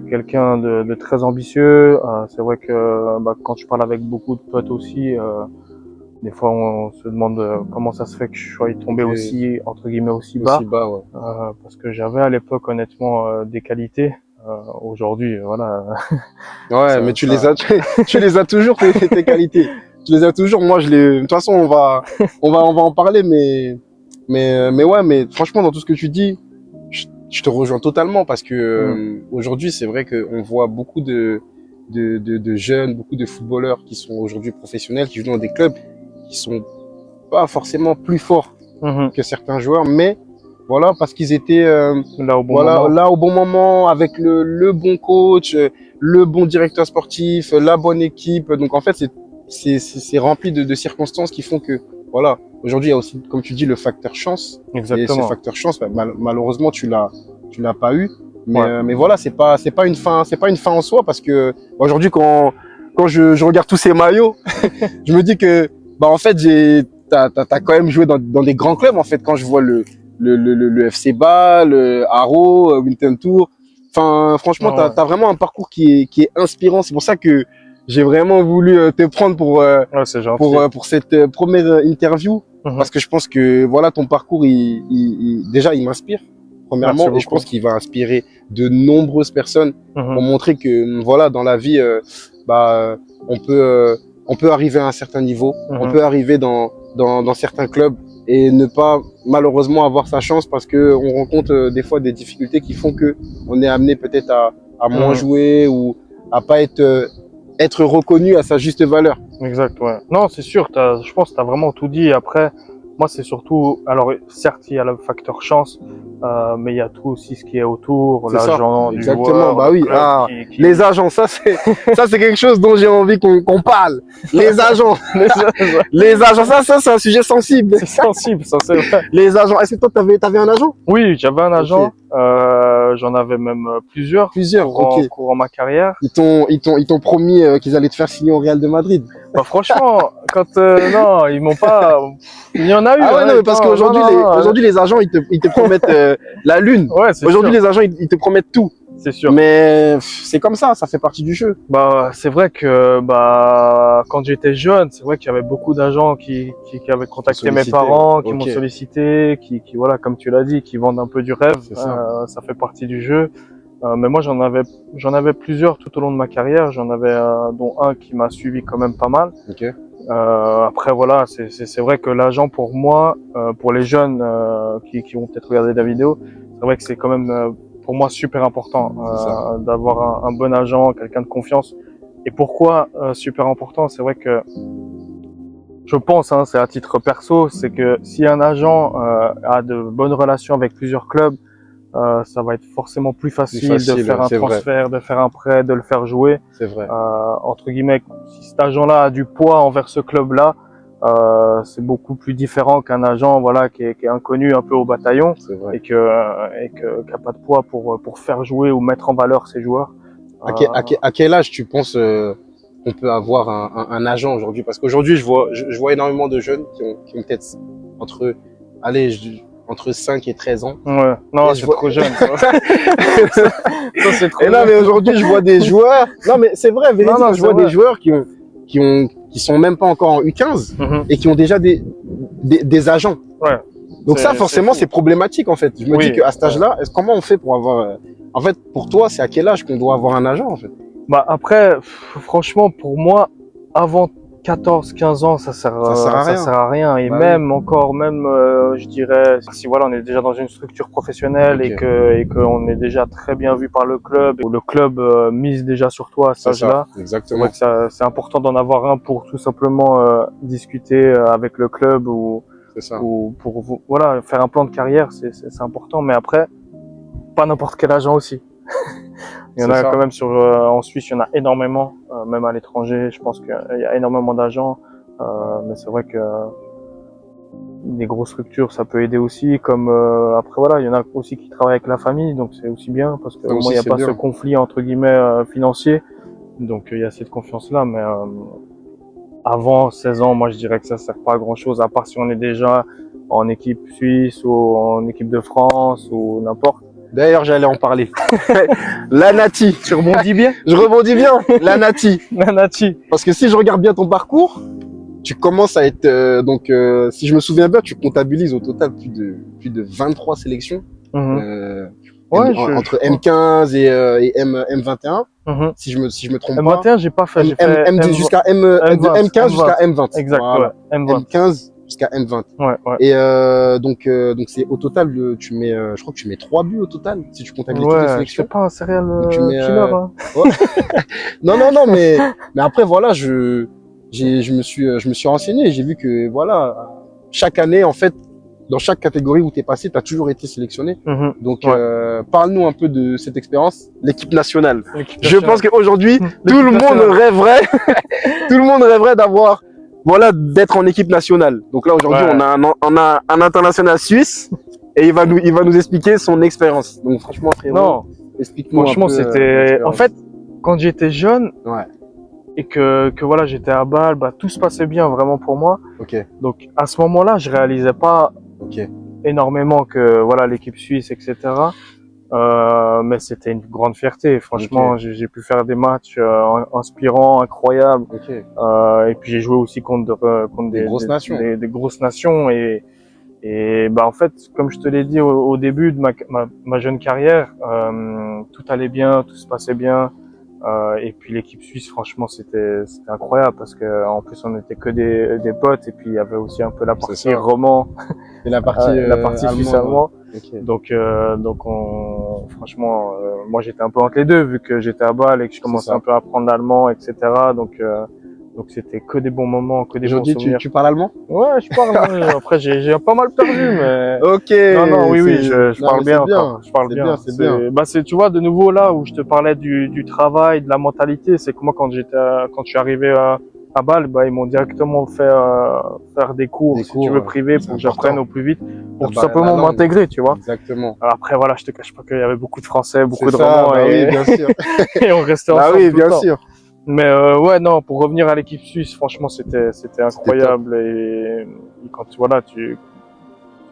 S6: quelqu'un de très ambitieux. C'est vrai que quand je parle avec beaucoup de potes aussi, des fois on se demande comment ça se fait que je sois tombé aussi, entre guillemets, aussi bas. Parce que j'avais à l'époque honnêtement des qualités. Aujourd'hui, voilà.
S3: Ouais, mais tu les as toujours, tes qualités. Tu les as toujours. Moi, de toute façon, on va en parler, mais ouais, mais franchement, dans tout ce que tu dis, je te rejoins totalement parce que aujourd'hui, c'est vrai qu'on voit beaucoup de jeunes, beaucoup de footballeurs qui sont aujourd'hui professionnels, qui jouent dans des clubs qui sont pas forcément plus forts que certains joueurs, mais voilà, parce qu'ils étaient
S6: là au bon moment,
S3: avec le bon coach, le bon directeur sportif, la bonne équipe. Donc en fait, c'est rempli de circonstances qui font que voilà. Aujourd'hui, il y a aussi, comme tu dis, le facteur chance.
S6: Exactement.
S3: Et ce facteur chance, malheureusement, tu l'as pas eu. Mais voilà, c'est pas une fin en soi parce que aujourd'hui, quand je regarde tous ces maillots, je me dis que en fait, t'as quand même joué dans des grands clubs en fait. Quand je vois le FC Bâle, le Haro, Winton Tour. Enfin, franchement, t'as vraiment un parcours qui est inspirant. C'est pour ça que j'ai vraiment voulu te prendre pour cette première interview. Parce que je pense que voilà, ton parcours, déjà, il m'inspire. Premièrement, et je pense qu'il va inspirer de nombreuses personnes pour montrer que voilà, dans la vie, on peut arriver à un certain niveau, on peut arriver dans certains clubs et ne pas malheureusement avoir sa chance parce que on rencontre des fois des difficultés qui font que on est amené peut-être à moins jouer ou à pas être reconnu à sa juste valeur.
S6: Exact, ouais. Non, c'est sûr, je pense que tu as vraiment tout dit. Après, moi, c'est surtout, alors certes, il y a le facteur chance, mais il y a tout aussi ce qui est autour, l'agent du
S3: exactement,
S6: joueur.
S3: Bah oui, les agents, ça c'est quelque chose dont j'ai envie qu'on parle. Les agents, les agents, ça c'est un sujet sensible.
S6: C'est sensible, ça c'est vrai.
S3: Les agents, est-ce que toi t'avais un agent?
S6: Oui, j'avais un agent. J'en avais même plusieurs. Courant ma carrière.
S3: Ils t'ont promis qu'ils allaient te faire signer au Real de Madrid.
S6: Bah franchement, quand non, ils m'ont pas. Il y en a eu.
S3: Ah ouais, non, mais parce qu'aujourd'hui aujourd'hui les agents ils te promettent la lune.
S6: Ouais, c'est
S3: aujourd'hui
S6: sûr.
S3: les agents ils te promettent tout.
S6: C'est sûr.
S3: Mais c'est comme ça fait partie du jeu.
S6: Bah c'est vrai que quand j'étais jeune, c'est vrai qu'il y avait beaucoup d'agents qui avaient contacté mes parents, qui m'ont sollicité, qui voilà, comme tu l'as dit, qui vendent un peu du rêve. Ça fait partie du jeu. Mais moi j'en avais plusieurs tout au long de ma carrière. J'en avais dont un qui m'a suivi quand même pas mal. Après voilà, c'est vrai que l'agent pour moi, pour les jeunes qui vont peut-être regarder la vidéo, c'est vrai que c'est quand même pour moi super important d'avoir un bon agent, quelqu'un de confiance. Et pourquoi super important? C'est vrai que je pense, c'est à titre perso, c'est que si un agent a de bonnes relations avec plusieurs clubs, ça va être forcément plus facile de faire un transfert, de faire un prêt, de le faire jouer.
S3: C'est vrai.
S6: Entre guillemets, si cet agent-là a du poids envers ce club-là, c'est beaucoup plus différent qu'un agent voilà qui est inconnu un peu au bataillon et qui a pas de poids pour faire jouer ou mettre en valeur ses joueurs.
S3: À quel âge tu penses qu'on peut avoir un agent aujourd'hui? Parce qu'aujourd'hui je vois énormément de jeunes qui ont peut-être entre 5 et 13 ans.
S6: Ouais, non, c'est trop jeune. Ça, c'est trop
S3: et là, mais aujourd'hui, je vois des joueurs. Non, mais c'est vrai, véridique, je vois des joueurs qui sont même pas encore en U15 et qui ont déjà des agents.
S6: Ouais.
S3: Donc ça, forcément, c'est problématique, en fait. Je me dis qu'à cet âge-là, comment on fait pour avoir, en fait, pour toi, c'est à quel âge qu'on doit avoir un agent, en fait?
S6: Bah, après, franchement, pour moi, avant 14-15 ans, ça sert à rien. Et même, je dirais, si voilà, on est déjà dans une structure professionnelle et qu'on est déjà très bien vu par le club, ou le club mise déjà sur toi à cet âge-là.
S3: Exactement.
S6: C'est important d'en avoir un pour tout simplement discuter avec le club ou pour voilà, faire un plan de carrière, c'est important. Mais après, pas n'importe quel agent aussi. Il y en a quand même en Suisse, il y en a énormément, même à l'étranger. Je pense qu'il y a énormément d'agents, mais c'est vrai que des grosses structures, ça peut aider aussi. Comme après voilà, il y en a aussi qui travaillent avec la famille, donc c'est aussi bien parce que moi il n'y a pas ce conflit entre guillemets financier, donc il y a cette confiance là. Mais avant 16 ans, moi je dirais que ça sert pas à grand chose, à part si on est déjà en équipe suisse ou en équipe de France ou n'importe.
S3: D'ailleurs, j'allais en parler. La Nati.
S6: Tu rebondis bien?
S3: Je rebondis bien. La Nati.
S6: La Nati.
S3: Parce que si je regarde bien ton parcours, tu commences à être si je me souviens bien, tu comptabilises au total plus de 23 sélections.
S6: Ouais,
S3: Entre M15 et M21, si je me trompe pas.
S6: M21, j'ai pas fait. J'ai fait
S3: jusqu'à
S6: M20,
S3: de M15 jusqu'à M20.
S6: Exact,
S3: Voilà.
S6: ouais. M20.
S3: M15 jusqu'à M20.
S6: Ouais, ouais.
S3: Et donc c'est au total, tu mets, je crois que tu mets 3 buts au total, si tu comptabilises toutes les sélections.
S6: C'est pas un serial
S3: tu mets,
S6: killer, hein.
S3: Ouais. non, mais après voilà, je me suis renseigné, j'ai vu que voilà, chaque année en fait, dans chaque catégorie où tu es passé, tu as toujours été sélectionné. Donc parle-nous un peu de cette expérience, l'équipe nationale. Je pense qu'aujourd'hui, tout le monde rêverait tout le monde rêverait d'avoir voilà, d'être en équipe nationale. Donc là aujourd'hui, on a un international suisse et il va nous expliquer son expérience. Donc franchement, frérot, explique-nous un peu.
S6: Franchement, c'était en fait quand j'étais jeune et que voilà, j'étais à Bâle, bah tout se passait bien vraiment pour moi. Donc à ce moment-là, je réalisais pas énormément que voilà l'équipe suisse, etc. Mais c'était une grande fierté. Franchement, j'ai pu faire des matchs inspirants, incroyables. Et puis j'ai joué aussi contre des grosses nations. Et bah en fait, comme je te l'ai dit au début de ma jeune carrière, tout allait bien, tout se passait bien. Et puis l'équipe suisse, franchement, c'était incroyable parce que en plus on était que des potes et puis il y avait aussi un peu la partie roman
S3: et la partie
S6: suisse-allemand. Donc franchement, moi j'étais un peu entre les deux vu que j'étais à Bâle et que je commençais un peu à apprendre l'allemand, etc. Donc c'était que des bons moments, que des bons souvenirs.
S3: Aujourd'hui, tu parles allemand?
S6: Ouais, je parle. Après, j'ai pas mal perdu, mais. Non, oui, je parle bien. Je parle bien.
S3: C'est bien.
S6: Bah, tu vois, de nouveau là où je te parlais du travail, de la mentalité, c'est que moi quand je suis arrivé à Bâle, bah ils m'ont directement fait faire des cours, si tu veux, privés pour que j'apprenne au plus vite, pour tout simplement m'intégrer, tu vois.
S3: Exactement.
S6: Alors après, voilà, je te cache pas qu'il y avait beaucoup de Français, beaucoup de Romands
S3: oui, bien sûr.
S6: et on restait ensemble.
S3: Ah oui,
S6: tout le
S3: bien
S6: temps.
S3: sûr.
S6: Mais ouais, non, pour revenir à l'équipe suisse, franchement, c'était incroyable. Et quand tu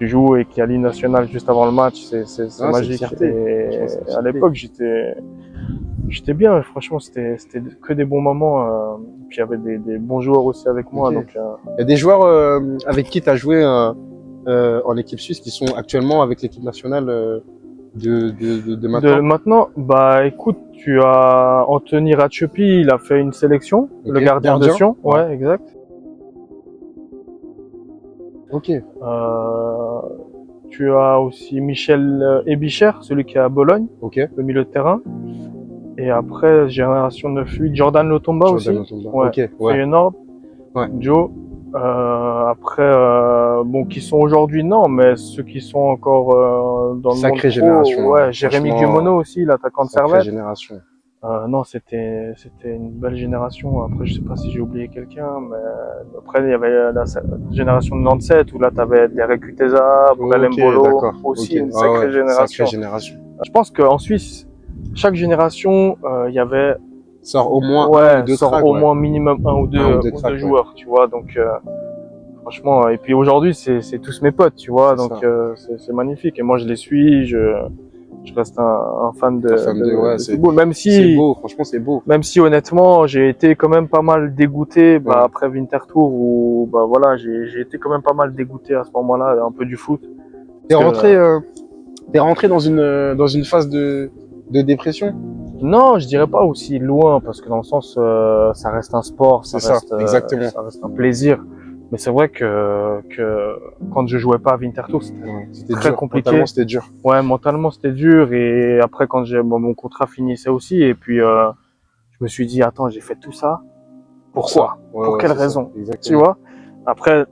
S6: joues et qu'il y a l'hymne national juste avant le match, c'est magique. Et à l'époque, j'étais bien. Franchement, c'était que des bons moments. Puis il y avait des bons joueurs aussi avec moi. Donc,
S3: il y a des joueurs avec qui tu as joué en équipe suisse qui sont actuellement avec l'équipe nationale de maintenant.
S6: De maintenant, bah écoute, tu as Anthony Ratchepi, il a fait une sélection, le gardien de Sion. Ouais, exact. Tu as aussi Michel Ebicher, celui qui est à Bologne, le milieu de terrain. Et après, génération 9-8, Jordan Lotomba aussi. Feyenoord, Joe. Après, bon, qui sont aujourd'hui, non, mais ceux qui sont encore dans le
S3: sacrée
S6: monde
S3: génération.
S6: ouais, Jérémy Guimono aussi, l'attaquant de Servette.
S3: Génération.
S6: Non, c'était une belle génération. Après, je sais pas si j'ai oublié quelqu'un, mais après, il y avait la génération de 97 où là, t'avais Derek Kuteza, Brelem Bolo, aussi une sacrée génération. Je pense qu'en Suisse, chaque génération, il y avait
S3: sort au moins
S6: au moins minimum un ou deux joueurs, tu vois. Donc franchement, et puis aujourd'hui, c'est tous mes potes, tu vois. Donc c'est magnifique. Et moi, je les suis. Je reste un fan de football, même si
S3: c'est beau. Franchement, c'est beau.
S6: Même si honnêtement, j'ai été quand même pas mal dégoûté après Winterthur où bah voilà, j'ai été quand même pas mal dégoûté à ce moment-là, un peu du foot.
S3: T'es rentré dans une phase de dépression?
S6: Non, je dirais pas aussi loin, parce que dans le sens, ça reste un sport,
S3: exactement.
S6: Ça reste un plaisir. Mais c'est vrai que quand je jouais pas à Winterthur, c'était très compliqué.
S3: Mentalement, c'était dur.
S6: Ouais, mentalement, c'était dur. Et après, quand mon contrat finissait aussi, et puis je me suis dit, attends, j'ai fait tout ça. Pourquoi? Pour quelle raison? Tu vois? Après,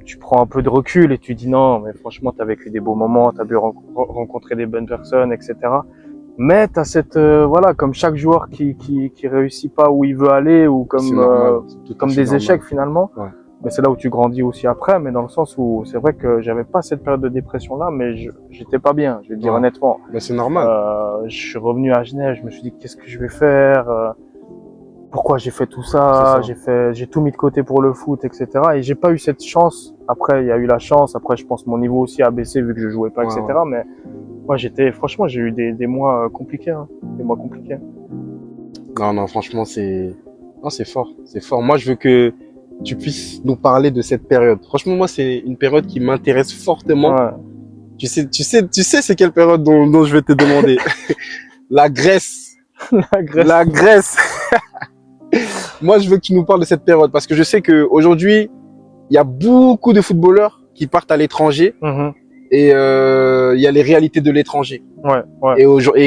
S6: tu prends un peu de recul et tu dis non, mais franchement, t'as vécu des beaux moments, t'as pu rencontrer des bonnes personnes, etc. Mais t'as cette voilà, comme chaque joueur qui réussit pas où il veut aller, ou comme des échecs finalement. Mais c'est là où tu grandis aussi après, mais dans le sens où c'est vrai que j'avais pas cette période de dépression là, mais j'étais pas bien, je vais te dire honnêtement.
S3: Mais c'est normal.
S6: Je suis revenu à Genève, je me suis dit qu'est-ce que je vais faire, pourquoi j'ai fait tout ça, j'ai tout mis de côté pour le foot, etc. Et j'ai pas eu cette chance. Après, il y a eu la chance. Après, je pense que mon niveau aussi a baissé vu que je jouais pas, etc. Mais moi, franchement, j'ai eu des mois compliqués, des mois compliqués.
S3: Non, franchement, c'est fort, c'est fort. Moi, je veux que tu puisses nous parler de cette période. Franchement, moi, c'est une période qui m'intéresse fortement. Tu sais c'est quelle période dont je vais te demander. La Grèce. La Grèce. Moi, je veux que tu nous parles de cette période parce que je sais que aujourd'hui, il y a beaucoup de footballeurs qui partent à l'étranger et il y a les réalités de l'étranger.
S6: Ouais, ouais.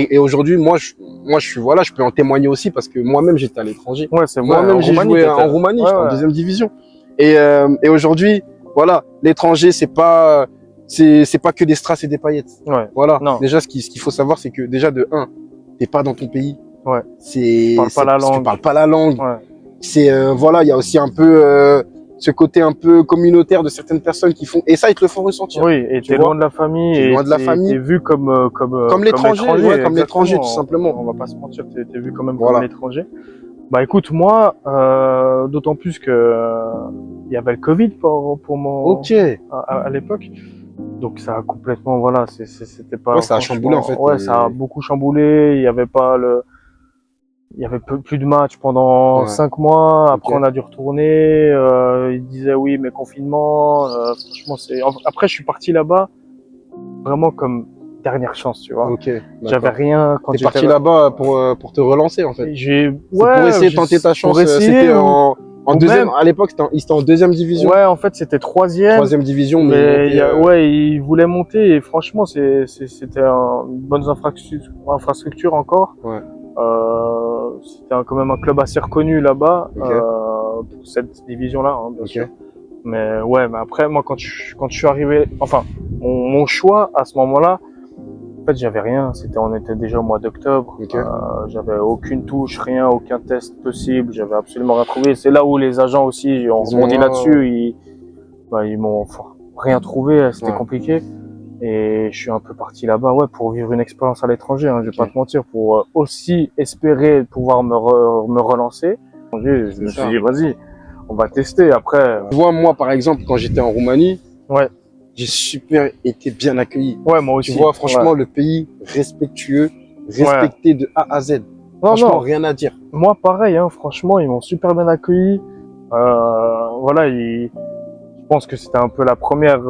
S3: Et aujourd'hui, moi, je suis voilà, je peux en témoigner aussi parce que moi-même j'étais à l'étranger.
S6: Ouais, c'est vrai.
S3: Moi-même j'ai joué en Roumanie, j'étais en deuxième division. Et aujourd'hui, voilà, l'étranger c'est pas que des strass et des paillettes.
S6: Ouais.
S3: Voilà.
S6: Non.
S3: Déjà, ce qu'il faut savoir, c'est que déjà de 1, t'es pas dans ton pays.
S6: Ouais.
S3: Tu
S6: parles
S3: pas la langue.
S6: Ouais.
S3: C'est voilà, il y a aussi un peu ce côté un peu communautaire de certaines personnes qui font et ça ils te le font ressentir.
S6: Oui, et t'es loin de la famille.
S3: T'es loin de la famille.
S6: T'es vu comme
S3: l'étranger, ouais, comme l'étranger tout simplement.
S6: On va pas se mentir, t'es vu quand même
S3: Voilà.
S6: comme l'étranger. Bah écoute, moi, d'autant plus que il y avait le Covid pour mon à l'époque. Donc ça a complètement, voilà, c'était pas.
S3: Ouais, ça a chamboulé en fait.
S6: Ouais, ça a beaucoup chamboulé. Il y avait pas il y avait plus de matchs pendant 5 mois. Après, on a dû retourner. Ils disaient oui, mais confinement. Franchement, après, je suis parti là-bas vraiment comme dernière chance, tu vois.
S3: Ok.
S6: J'avais rien quand
S3: j'étais parti là-bas pour te relancer en fait.
S6: Pour
S3: essayer de tenter ta chance. C'était en deuxième. À l'époque, c'était en deuxième division.
S6: Ouais, en fait, c'était troisième
S3: division,
S6: mais ils voulaient monter et franchement, c'était une bonne infrastructure encore.
S3: Ouais.
S6: C'était quand même un club assez reconnu là-bas pour cette division-là, hein, bien sûr. Mais ouais, mais après, moi, quand je suis arrivé, enfin, mon choix à ce moment-là, en fait, j'avais rien. On était déjà au mois d'octobre. J'avais aucune touche, rien, aucun test possible. J'avais absolument rien trouvé. C'est là où les agents aussi ont rebondi là-dessus. Ils m'ont rien trouvé. C'était compliqué. Et je suis un peu parti là-bas, pour vivre une expérience à l'étranger. Hein, je vais pas te mentir, pour aussi espérer pouvoir me relancer. Je me suis dit, vas-y, on va tester. Après,
S3: tu vois, moi, par exemple, quand j'étais en Roumanie, j'ai super été bien accueilli.
S6: Ouais, moi aussi.
S3: Tu vois, franchement, le pays respectueux, respecté de A à Z. Franchement, rien à dire.
S6: Moi, pareil, hein, franchement, ils m'ont super bien accueilli. Voilà, je pense que c'était un peu la première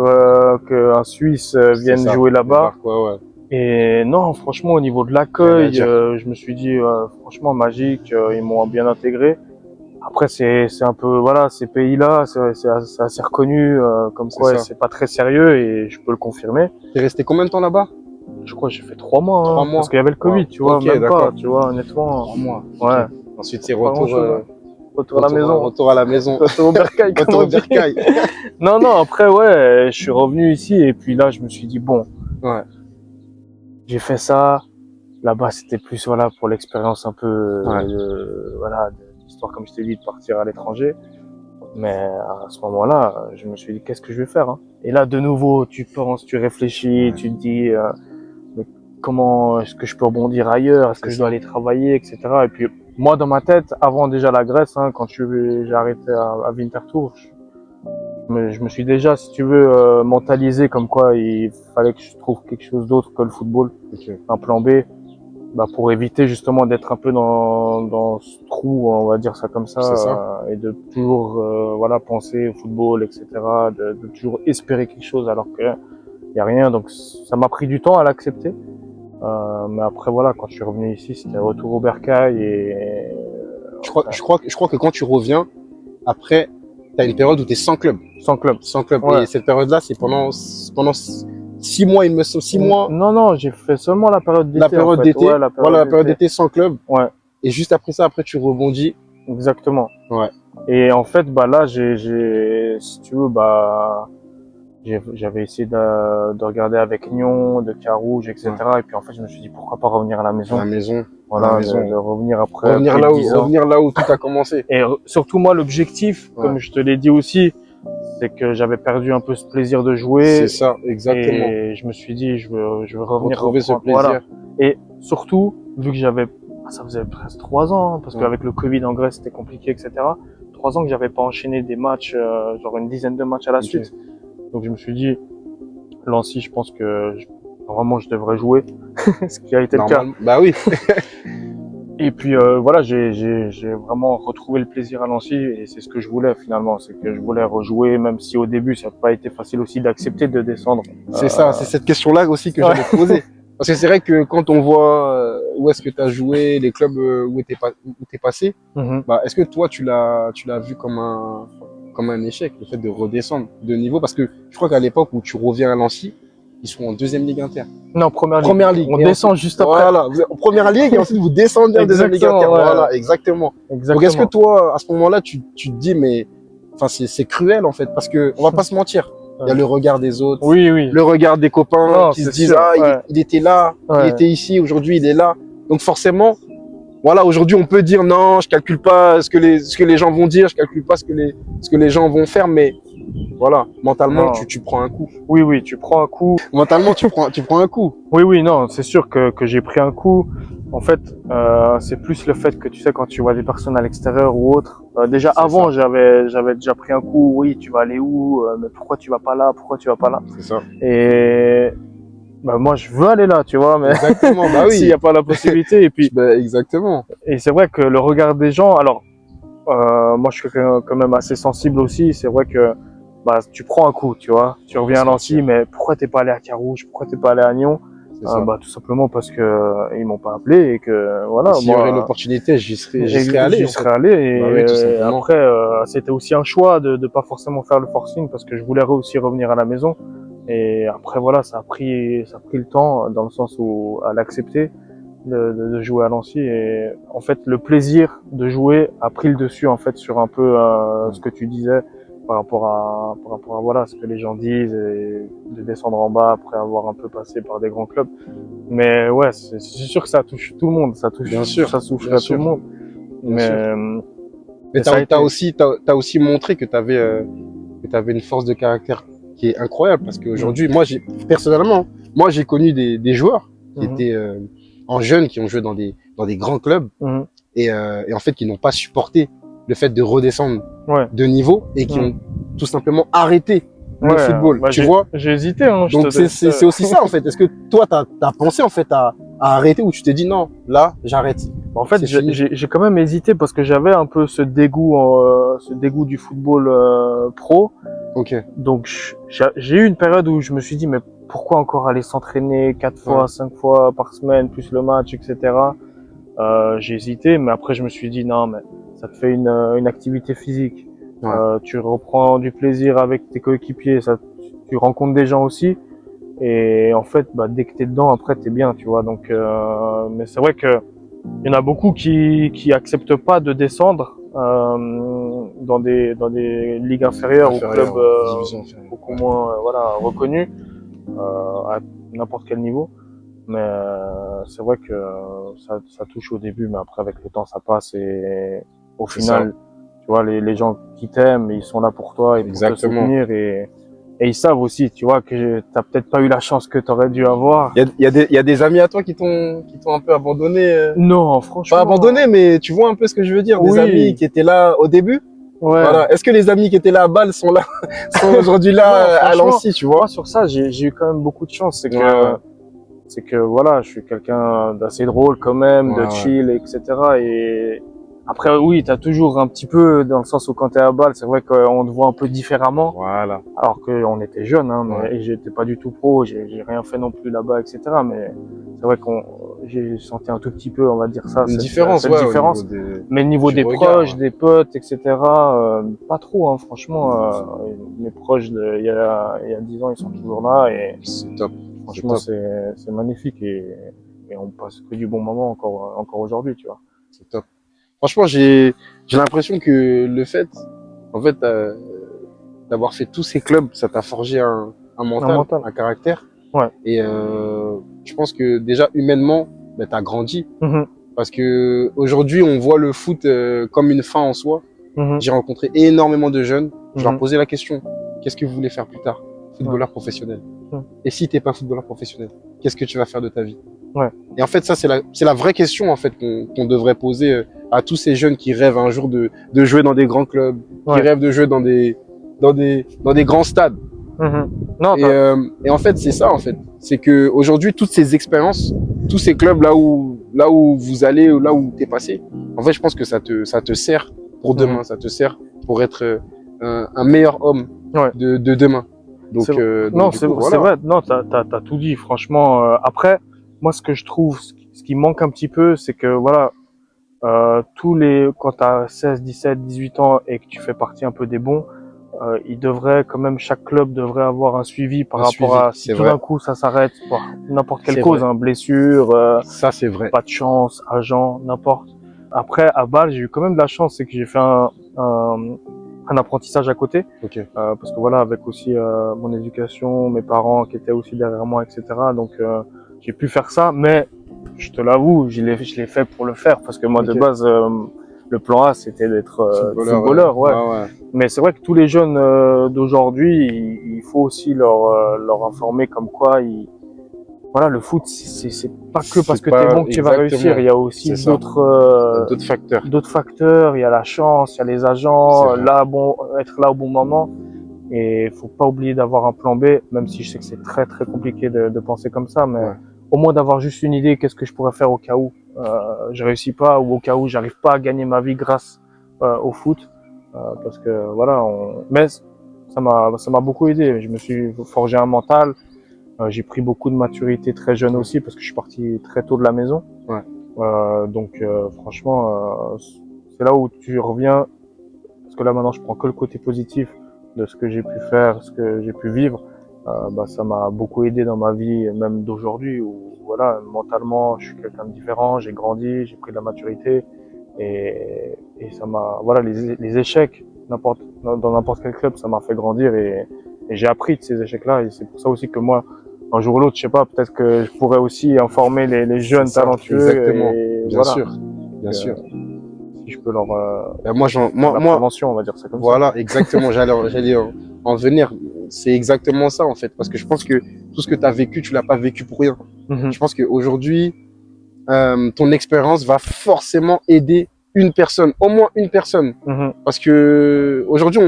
S6: qu'un Suisse vienne jouer là-bas. Et non, franchement, au niveau de l'accueil, je me suis dit, franchement, magique, ils m'ont bien intégré. Après, c'est un peu, voilà, ces pays-là, c'est assez reconnu, comme quoi c'est pas très sérieux et je peux le confirmer.
S3: T'es resté combien de temps là-bas?
S6: Je crois que j'ai fait 3 mois.
S3: 3 mois.
S6: Parce qu'il y avait le Covid, tu vois, même pas, tu vois, honnêtement.
S3: 3 mois.
S6: Ouais.
S3: Ensuite, c'est retour
S6: à la maison.
S3: Retour à la maison.
S6: Retour au bercail.
S3: Retour au bercail.
S6: Non, après, je suis revenu ici et puis là, je me suis dit, bon. J'ai fait ça. Là-bas, c'était plus, voilà, pour l'expérience un peu, voilà, l'histoire, comme je t'ai dit, de partir à l'étranger. Mais à ce moment-là, je me suis dit, qu'est-ce que je vais faire, hein? Et là, de nouveau, tu penses, tu réfléchis, tu te dis, mais comment est-ce que je peux rebondir ailleurs? Est-ce que je dois aller travailler, etc. Et puis, moi, dans ma tête, avant déjà la Grèce, hein, quand j'ai arrêté à Winterthur, je me suis déjà, si tu veux, mentalisé comme quoi il fallait que je trouve quelque chose d'autre que le football, un plan B, pour éviter justement d'être un peu dans ce trou, on va dire ça comme ça, et de toujours voilà, penser au football, etc., de toujours espérer quelque chose alors que y a rien. Donc ça m'a pris du temps à l'accepter. Mais après voilà, quand je suis revenu ici, c'était retour au bercail et
S3: je crois que quand tu reviens, après t'as une période où t'es sans club.
S6: Sans club.
S3: Et cette période-là, c'est pendant 6 mois, il me semble, 6 mois.
S6: Non, j'ai fait seulement la période d'été.
S3: La période d'été.
S6: Ouais, la
S3: période d'été sans club.
S6: Ouais.
S3: Et juste après ça, tu rebondis.
S6: Exactement.
S3: Ouais.
S6: Et en fait, là, si tu veux, j'avais essayé de regarder avec Nyon, de Carouge, etc. Et puis en fait, je me suis dit, pourquoi pas revenir à la maison.
S3: À la maison.
S6: Voilà, de revenir après.
S3: Revenir là où tout a commencé.
S6: Et surtout, moi, l'objectif, comme je te l'ai dit aussi, c'est que j'avais perdu un peu ce plaisir de jouer.
S3: C'est ça, exactement.
S6: Et je me suis dit, je veux revenir
S3: retrouver ce plaisir.
S6: Voilà. Et surtout, vu que ça faisait presque 3 ans, hein, parce qu'avec le Covid en Grèce, c'était compliqué, etc. 3 ans que j'avais pas enchaîné des matchs, genre une dizaine de matchs à la suite. Donc je me suis dit, Lancy, je pense que vraiment je devrais jouer, ce qui a été le cas.
S3: Bah oui.
S6: Et puis voilà, j'ai vraiment retrouvé le plaisir à Nancy et c'est ce que je voulais finalement, c'est que je voulais rejouer, même si au début ça n'a pas été facile aussi d'accepter de descendre.
S3: C'est ça, c'est cette question-là aussi que j'allais te poser. Parce que c'est vrai que quand on voit où est-ce que tu as joué, les clubs où t'es passé, bah, est-ce que toi tu l'as vu comme un échec, le fait de redescendre de niveau? Parce que je crois qu'à l'époque où tu reviens à Nancy, ils sont en deuxième ligue inter.
S6: Non, première ligue.
S3: Première ligue.
S6: On
S3: Et
S6: descend
S3: ensuite,
S6: juste après.
S3: Voilà, vous êtes en première ligue et ensuite vous descendez en deuxième ligue inter.
S6: Exactement, ouais.
S3: Voilà, exactement. Donc est-ce que toi, à ce moment-là, tu te dis, mais enfin c'est cruel en fait, parce que on va pas se mentir. Il y a le regard des autres,
S6: Oui, oui.
S3: le regard des copains
S6: Non,
S3: qui se
S6: c'est
S3: disent
S6: sûr,
S3: ah
S6: ouais.
S3: il était là,
S6: Ouais.
S3: il était ici, aujourd'hui il est là. Donc forcément, voilà, aujourd'hui on peut dire non, je calcule pas ce que les gens vont dire, je calcule pas ce que les gens vont faire, mais voilà, mentalement
S6: Non.
S3: tu prends un coup.
S6: Oui, oui, tu prends un coup.
S3: Mentalement tu prends un coup.
S6: Oui, oui, non, c'est sûr que j'ai pris un coup. En fait, c'est plus le fait que tu sais quand tu vois des personnes à l'extérieur ou autre. Déjà avant, j'avais déjà pris un coup. Oui, tu vas aller où? Mais pourquoi tu vas pas là? Pourquoi tu vas pas là?
S3: C'est ça.
S6: Et bah moi, je veux aller là, tu vois, mais
S3: Exactement, bah oui.
S6: s'il y a pas la possibilité. Et puis,
S3: Bah, exactement.
S6: et c'est vrai que le regard des gens. Alors, moi, je suis quelqu'un quand même assez sensible aussi. C'est vrai que bah tu prends un coup, tu vois. Tu reviens à Nancy, mais pourquoi t'es pas allé à Carouge? Pourquoi t'es pas allé à Nyon? Bah tout simplement parce que ils m'ont pas appelé et que voilà.
S3: S'il y aurait l'opportunité, j'y serais allé.
S6: J'y serais allé et
S3: Bah oui, tout simplement.
S6: après c'était aussi un choix de pas forcément faire le forcing parce que je voulais aussi revenir à la maison et après voilà ça a pris le temps dans le sens où à l'accepter de jouer à Nancy et en fait le plaisir de jouer a pris le dessus en fait sur un peu ce que tu disais par rapport à voilà ce que les gens disent et de descendre en bas après avoir un peu passé par des grands clubs. Mais ouais, c'est sûr que ça touche tout le monde, ça touche
S3: Bien sûr,
S6: ça toucherait
S3: bien
S6: tout
S3: sûr.
S6: le monde.
S3: Mais
S6: ça a été-
S3: t'as aussi montré que t'avais une force de caractère qui est incroyable parce qu'aujourd'hui, moi personnellement, j'ai connu des joueurs qui étaient en jeunes, qui ont joué dans des grands clubs et en fait qui n'ont pas supporté le fait de redescendre de niveau et qui ont tout simplement arrêté le football.
S6: bah,
S3: tu vois?
S6: J'ai hésité. Hein,
S3: Donc c'est aussi ça en fait. Est-ce que toi t'as pensé en fait à arrêter ou tu t'es dit non, là j'arrête?
S6: En fait, j'ai quand même hésité parce que j'avais un peu ce dégoût du football pro.
S3: Ok.
S6: Donc j'ai eu une période où je me suis dit mais pourquoi encore aller s'entraîner 4 fois, 5 fois par semaine plus le match, etc. J'ai hésité, mais après je me suis dit non mais ça te fait une activité physique. Tu reprends du plaisir avec tes coéquipiers, tu rencontres des gens aussi. Et en fait, bah, dès que t'es dedans, après t'es bien, tu vois. Donc, mais c'est vrai que il y en a beaucoup qui acceptent pas de descendre dans des ligues inférieures ou clubs beaucoup moins voilà reconnus à n'importe quel niveau. Mais c'est vrai que ça touche au début, mais après avec le temps ça passe et au final, tu vois, les gens qui t'aiment, ils sont là pour toi et pour te soutenir et ils savent aussi, tu vois, que t'as peut-être pas eu la chance que t'aurais dû avoir.
S3: Il y a des amis à toi qui t'ont un peu abandonné.
S6: Non, franchement.
S3: Pas abandonné, mais tu vois un peu ce que je veux dire. Des amis qui étaient là au début.
S6: Ouais.
S3: Voilà. Est-ce que les amis qui étaient là à Bâle sont là, sont aujourd'hui là à Nancy, tu vois?
S6: Moi, sur ça, j'ai eu quand même beaucoup de chance. C'est que voilà, je suis quelqu'un d'assez drôle quand même, de chill, etc. Et après, oui, t'as toujours un petit peu, dans le sens où quand t'es à Bâle, c'est vrai qu'on te voit un peu différemment.
S3: Voilà.
S6: Alors qu'on était jeunes, hein, mais j'étais pas du tout pro, j'ai rien fait non plus là-bas, etc. Mais c'est vrai j'ai senti un tout petit peu, on va dire ça.
S3: Une différence,
S6: cette différence. Mais au niveau des proches, des potes, etc., pas trop, hein, franchement. Mes proches, il y a 10 ans, ils sont toujours là et
S3: c'est top.
S6: Franchement, c'est magnifique et on passe que du bon moment encore aujourd'hui, tu vois.
S3: C'est top. Franchement, j'ai l'impression que le fait, en fait, d'avoir fait tous ces clubs, ça t'a forgé un mental, un caractère.
S6: Ouais.
S3: Et je pense que déjà humainement, bah, t'as grandi. Parce que aujourd'hui, on voit le foot comme une fin en soi. J'ai rencontré énormément de jeunes. Je leur posais la question: qu'est-ce que vous voulez faire plus tard? Footballeur professionnel. Et si t'es pas footballeur professionnel, qu'est-ce que tu vas faire de ta vie? Et en fait, ça, c'est la vraie question, en fait, qu'on devrait poser à tous ces jeunes qui rêvent un jour de jouer dans des grands clubs, qui rêvent de jouer dans des grands stades.
S6: Non,
S3: et en fait, c'est ça, en fait. C'est que aujourd'hui, toutes ces expériences, tous ces clubs là où vous allez, ou là où t'es passé, en fait, je pense que ça te sert pour demain, ça te sert pour être un meilleur homme de demain. Donc,
S6: non,
S3: du
S6: c'est
S3: coup, voilà.
S6: vrai. Non, t'as tout dit. Franchement, après, moi, ce que je trouve, ce qui manque un petit peu, c'est que voilà, quand t'as 16, 17, 18 ans et que tu fais partie un peu des bons, chaque club devrait avoir un suivi par rapport à si tout d'un coup ça s'arrête pour n'importe quelle cause, hein, blessure,
S3: ça c'est vrai,
S6: pas de chance, agent, n'importe. Après, à Bâle, j'ai eu quand même de la chance, c'est que j'ai fait un apprentissage à côté, parce que voilà, avec aussi mon éducation, mes parents qui étaient aussi derrière moi, etc. Donc j'ai pu faire ça, mais je te l'avoue, je l'ai fait pour le faire, parce que moi de base, le plan A c'était d'être footballeur, ouais. Mais c'est vrai que tous les jeunes d'aujourd'hui, il faut aussi leur informer comme quoi voilà, le foot, c'est pas que parce que t'es bon que tu vas réussir. Il y a aussi d'autres facteurs. Il y a la chance, il y a les agents, être là au bon moment. Et faut pas oublier d'avoir un plan B, même si je sais que c'est très très compliqué de penser comme ça, mais au moins d'avoir juste une idée, qu'est-ce que je pourrais faire au cas où je réussis pas, ou au cas où j'arrive pas à gagner ma vie grâce au foot. Parce que voilà, mais ça m'a beaucoup aidé. Je me suis forgé un mental. J'ai pris beaucoup de maturité très jeune aussi, parce que je suis parti très tôt de la maison. Donc franchement, c'est là où tu reviens, parce que là maintenant je prends que le côté positif de ce que j'ai pu faire, ce que j'ai pu vivre. Ça m'a beaucoup aidé dans ma vie, même d'aujourd'hui, où voilà, mentalement je suis quelqu'un de différent, j'ai grandi, j'ai pris de la maturité, et ça m'a, voilà, les échecs dans n'importe quel club, ça m'a fait grandir, et j'ai appris de ces échecs-là. Et c'est pour ça aussi que moi, un jour ou l'autre, je sais pas, peut-être que je pourrais aussi informer les jeunes talentueux.
S3: Exactement.
S6: Et
S3: bien
S6: voilà.
S3: sûr, bien sûr.
S6: Si je peux leur
S3: moi,
S6: prévention, on va dire ça comme ça.
S3: Voilà, exactement. J'allais en venir. C'est exactement ça en fait, parce que je pense que tout ce que tu as vécu, tu l'as pas vécu pour rien. Je pense qu'aujourd'hui, ton expérience va forcément aider une personne, au moins une personne, parce que aujourd'hui,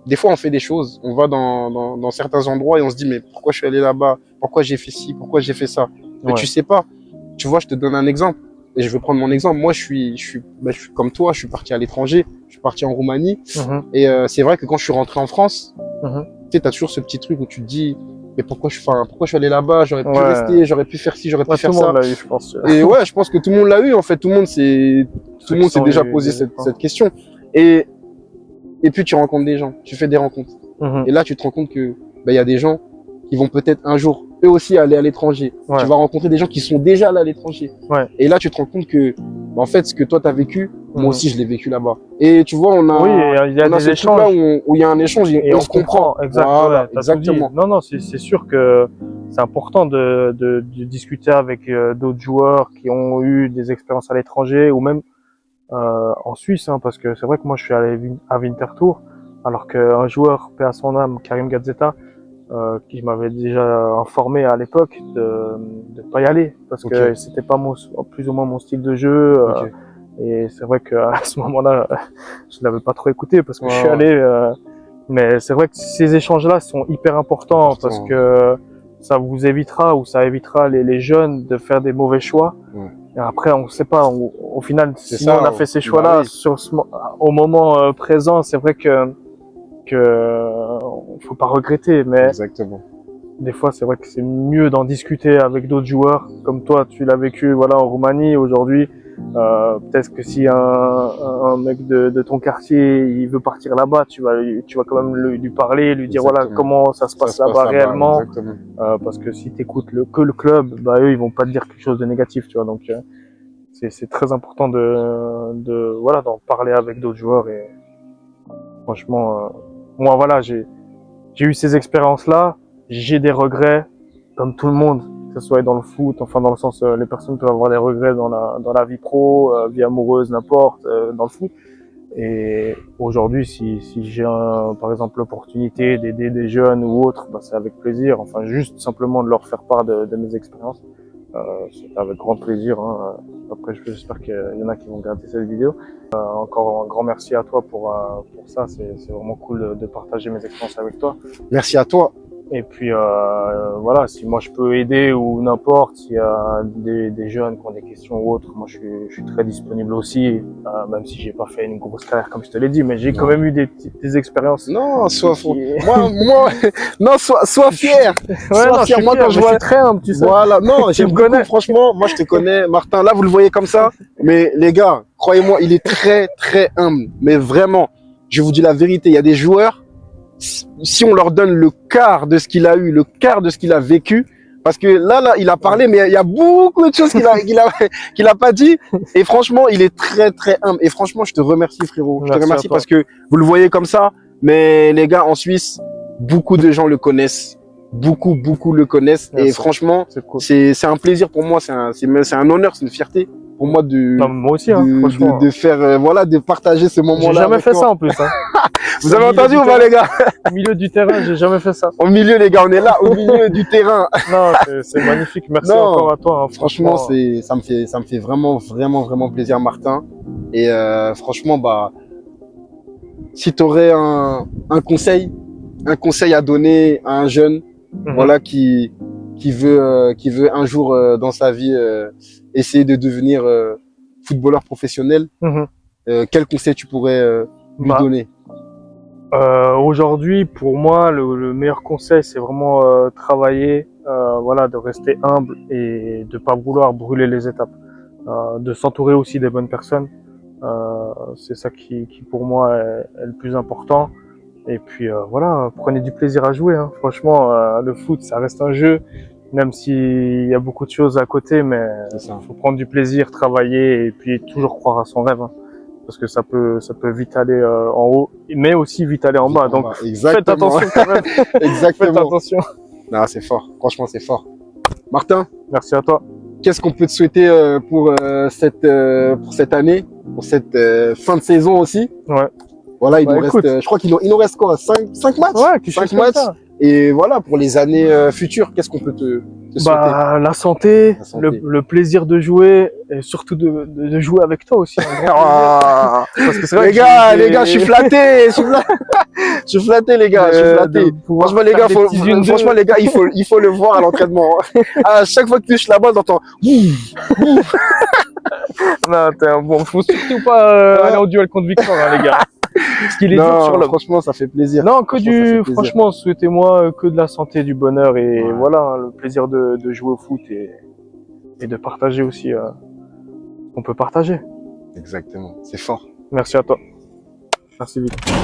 S3: des fois, on fait des choses, on va dans certains endroits et on se dit, mais pourquoi je suis allé là-bas? Pourquoi j'ai fait ci? Pourquoi j'ai fait ça? Mais tu sais pas. Tu vois, je te donne un exemple. Et je vais prendre mon exemple. Moi, je suis comme toi, je suis parti à l'étranger. Je suis parti en Roumanie. Et c'est vrai que quand je suis rentré en France, tu sais, t'as toujours ce petit truc où tu te dis, mais pourquoi je suis allé là-bas? J'aurais pu rester, j'aurais pu faire ci, j'aurais pu faire ça.
S6: Tout le monde l'a eu, je pense.
S3: Et ouais, je pense que tout le monde l'a eu, en fait. Tout le monde s'est déjà posé cette question. Et puis tu rencontres des gens, tu fais des rencontres. Et là, tu te rends compte que il y a des gens qui vont peut-être un jour eux aussi aller à l'étranger. Tu vas rencontrer des gens qui sont déjà allés à l'étranger. Et là, tu te rends compte que en fait, ce que toi t'as vécu, moi aussi je l'ai vécu là-bas. Et tu vois, on a
S6: il y a des échanges
S3: là où il y a un échange et on se comprend.
S6: Exactement.
S3: Exactement.
S6: Non, c'est sûr que c'est important de discuter avec d'autres joueurs qui ont eu des expériences à l'étranger, ou même en Suisse, hein, parce que c'est vrai que moi je suis allé à Winterthur, alors qu'un joueur, paix à son âme, Karim Gazetta, qui m'avait déjà informé à l'époque de pas y aller, parce que c'était pas plus ou moins mon style de jeu. Et c'est vrai qu'à ce moment-là, je l'avais pas trop écouté, parce que je suis allé. Mais c'est vrai que ces échanges-là sont hyper importants, parce que ça vous évitera, ou ça évitera les jeunes de faire des mauvais choix. Et après, on sait pas. Au final, si on a fait ces choix-là au moment présent, c'est vrai que faut pas regretter. Mais
S3: exactement.
S6: Des fois, c'est vrai que c'est mieux d'en discuter avec d'autres joueurs, comme toi, tu l'as vécu, voilà, en Roumanie. Aujourd'hui, peut-être que si un mec de ton quartier, il veut partir là-bas, tu vas quand même lui parler, lui dire voilà comment ça se passe là-bas réellement. Parce que si t'écoutes que le club, eux ils vont pas te dire quelque chose de négatif, tu vois. Donc c'est très important voilà, d'en parler avec d'autres joueurs. Et franchement, moi voilà, j'ai eu ces expériences-là, j'ai des regrets comme tout le monde, que ce soit dans le foot, enfin dans le sens, les personnes peuvent avoir des regrets dans la vie pro, vie amoureuse, n'importe, dans le foot. Et aujourd'hui, si j'ai par exemple l'opportunité d'aider des jeunes ou autres, c'est avec plaisir. Enfin, juste simplement de leur faire part de mes expériences, c'est avec grand plaisir. Hein. Après, j'espère qu'il y en a qui vont regarder cette vidéo. Encore un grand merci à toi pour ça. C'est vraiment cool de partager mes expériences avec toi.
S3: Merci à toi.
S6: Et puis voilà, si moi je peux aider ou n'importe, s'il y a des jeunes qui ont des questions ou autres, moi je suis très disponible aussi, même si j'ai pas fait une grosse carrière comme je te l'ai dit, mais j'ai quand même eu des expériences.
S3: Non, sois fier. Sois fier. Moi, quand je vois,
S6: suis très humble, tu sais.
S3: voilà, non, j'aime beaucoup,
S6: connais.
S3: franchement, moi je te connais, Martin, là vous le voyez comme ça, mais les gars, croyez-moi, il est très très humble, mais vraiment, je vous dis la vérité, il y a des joueurs, si on leur donne le quart de ce qu'il a eu, le quart de ce qu'il a vécu, parce que là, il a parlé, mais il y a beaucoup de choses qu'il a pas dit, et franchement, il est très très humble, et franchement, je te remercie frérot, je te
S6: Merci
S3: remercie
S6: à toi.
S3: parce que vous le voyez comme ça, mais les gars, en Suisse, beaucoup de gens le connaissent. Beaucoup le connaissent.
S6: Merci.
S3: Et franchement,
S6: C'est cool.
S3: c'est un plaisir pour moi, c'est un honneur, c'est une fierté pour moi
S6: Non, moi aussi, hein, franchement.
S3: de faire, voilà, de partager ce moment-là.
S6: J'ai jamais
S3: avec
S6: fait
S3: toi.
S6: ça en plus. Hein.
S3: Vous avez entendu ou pas, les gars?
S6: Au milieu du terrain, j'ai jamais fait ça.
S3: Au milieu, les gars, on est là, au milieu du terrain.
S6: Non, c'est magnifique. Merci
S3: Non,
S6: encore à toi. Hein,
S3: franchement, ça me fait vraiment plaisir, Martin. Et franchement, bah, si tu aurais un conseil à donner à un jeune, voilà, qui veut un jour dans sa vie essayer de devenir footballeur professionnel, quel conseil tu pourrais lui donner?
S6: Aujourd'hui, pour moi, le meilleur conseil, c'est vraiment travailler, voilà, de rester humble et de pas vouloir brûler les étapes, de s'entourer aussi des bonnes personnes. C'est ça qui pour moi est le plus important. Et puis voilà, prenez du plaisir à jouer. Hein. Franchement, le foot, ça reste un jeu, même s'il y a beaucoup de choses à côté, mais il faut prendre du plaisir, travailler et puis toujours croire à son rêve. Hein. Parce que ça peut vite aller en haut, mais aussi vite aller en bas. Donc faites attention quand même.
S3: Exactement.
S6: Faites attention.
S3: Non, c'est fort. Franchement, c'est fort. Martin.
S6: Merci à toi.
S3: Qu'est-ce qu'on peut te souhaiter pour cette année, pour cette fin de saison aussi?
S6: Ouais.
S3: Voilà, il nous reste, je crois qu'il nous reste quoi, 5 matchs?
S6: Ouais, quelque chose
S3: 5
S6: comme
S3: matchs.
S6: ça.
S3: Et voilà, pour les années futures, qu'est-ce qu'on peut te souhaiter?
S6: La santé, le plaisir de jouer et surtout de jouer avec toi aussi. Parce que c'est vrai
S3: les gars, je suis flatté, je suis flatté, les gars, je suis flatté. Franchement, les gars, franchement, les gars, il faut le voir à l'entraînement. À chaque fois que tu touches la balle, t'entends.
S6: Non, t'es un bon. Faut surtout pas aller au duel contre Victor, hein, les gars. Parce qu'il est dur sur l'homme.
S3: Franchement, ça fait plaisir.
S6: Non, franchement, souhaitez-moi que de la santé, du bonheur et voilà, hein, le plaisir de jouer au foot et de partager aussi. On peut partager.
S3: Exactement, c'est fort.
S6: Merci à toi. Merci Victor.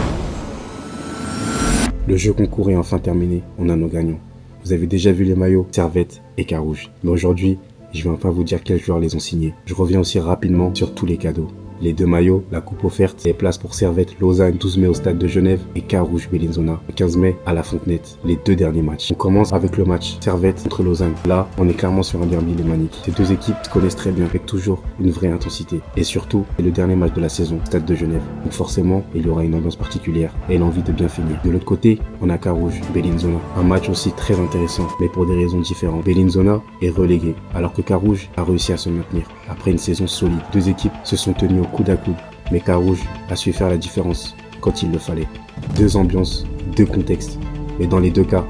S12: Le jeu concours est enfin terminé, on a nos gagnants. Vous avez déjà vu les maillots Servette et Carouge. Mais aujourd'hui, je vais enfin vous dire quels joueurs les ont signés. Je reviens aussi rapidement sur tous les cadeaux. Les 2 maillots, la coupe offerte, les places pour Servette Lausanne 12 mai au stade de Genève et Carouge Bellinzona 15 mai à la Fontenette. Les 2 derniers matchs. On commence avec le match Servette contre Lausanne. Là, on est clairement sur un derby lémanique. Ces 2 équipes se connaissent très bien avec toujours une vraie intensité. Et surtout, c'est le dernier match de la saison, stade de Genève. Donc forcément, il y aura une ambiance particulière et l'envie de bien finir. De l'autre côté, on a Carouge Bellinzona. Un match aussi très intéressant, mais pour des raisons différentes. Bellinzona est relégué, alors que Carouge a réussi à se maintenir. Après une saison solide, 2 équipes se sont tenues au coude à coude, mais Carouge a su faire la différence quand il le fallait. 2 ambiances, 2 contextes, et dans les 2 cas,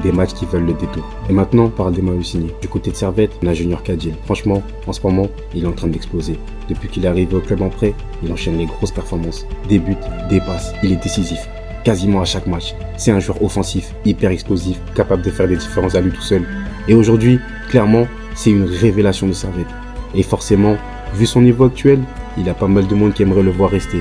S12: des matchs qui veulent le détour. Et maintenant, on parle des maillots signés. Du côté de Servette, on a Junior Cadil. Franchement, en ce moment, il est en train d'exploser. Depuis qu'il est arrivé au club en prêt, il enchaîne les grosses performances. Des buts, des passes, il est décisif. Quasiment à chaque match. C'est un joueur offensif, hyper explosif, capable de faire des différences à lui tout seul. Et aujourd'hui, clairement, c'est une révélation de Servette. Et forcément, vu son niveau actuel, il y a pas mal de monde qui aimerait le voir rester.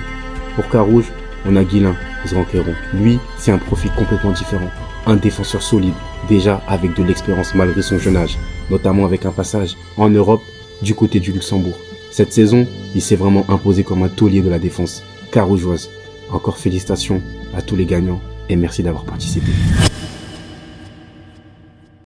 S12: Pour Carouge, on a Guilain, Zranqueron. Lui, c'est un profil complètement différent. Un défenseur solide, déjà avec de l'expérience malgré son jeune âge, notamment avec un passage en Europe du côté du Luxembourg. Cette saison, il s'est vraiment imposé comme un taulier de la défense carougeoise. Encore félicitations à tous les gagnants et merci d'avoir participé.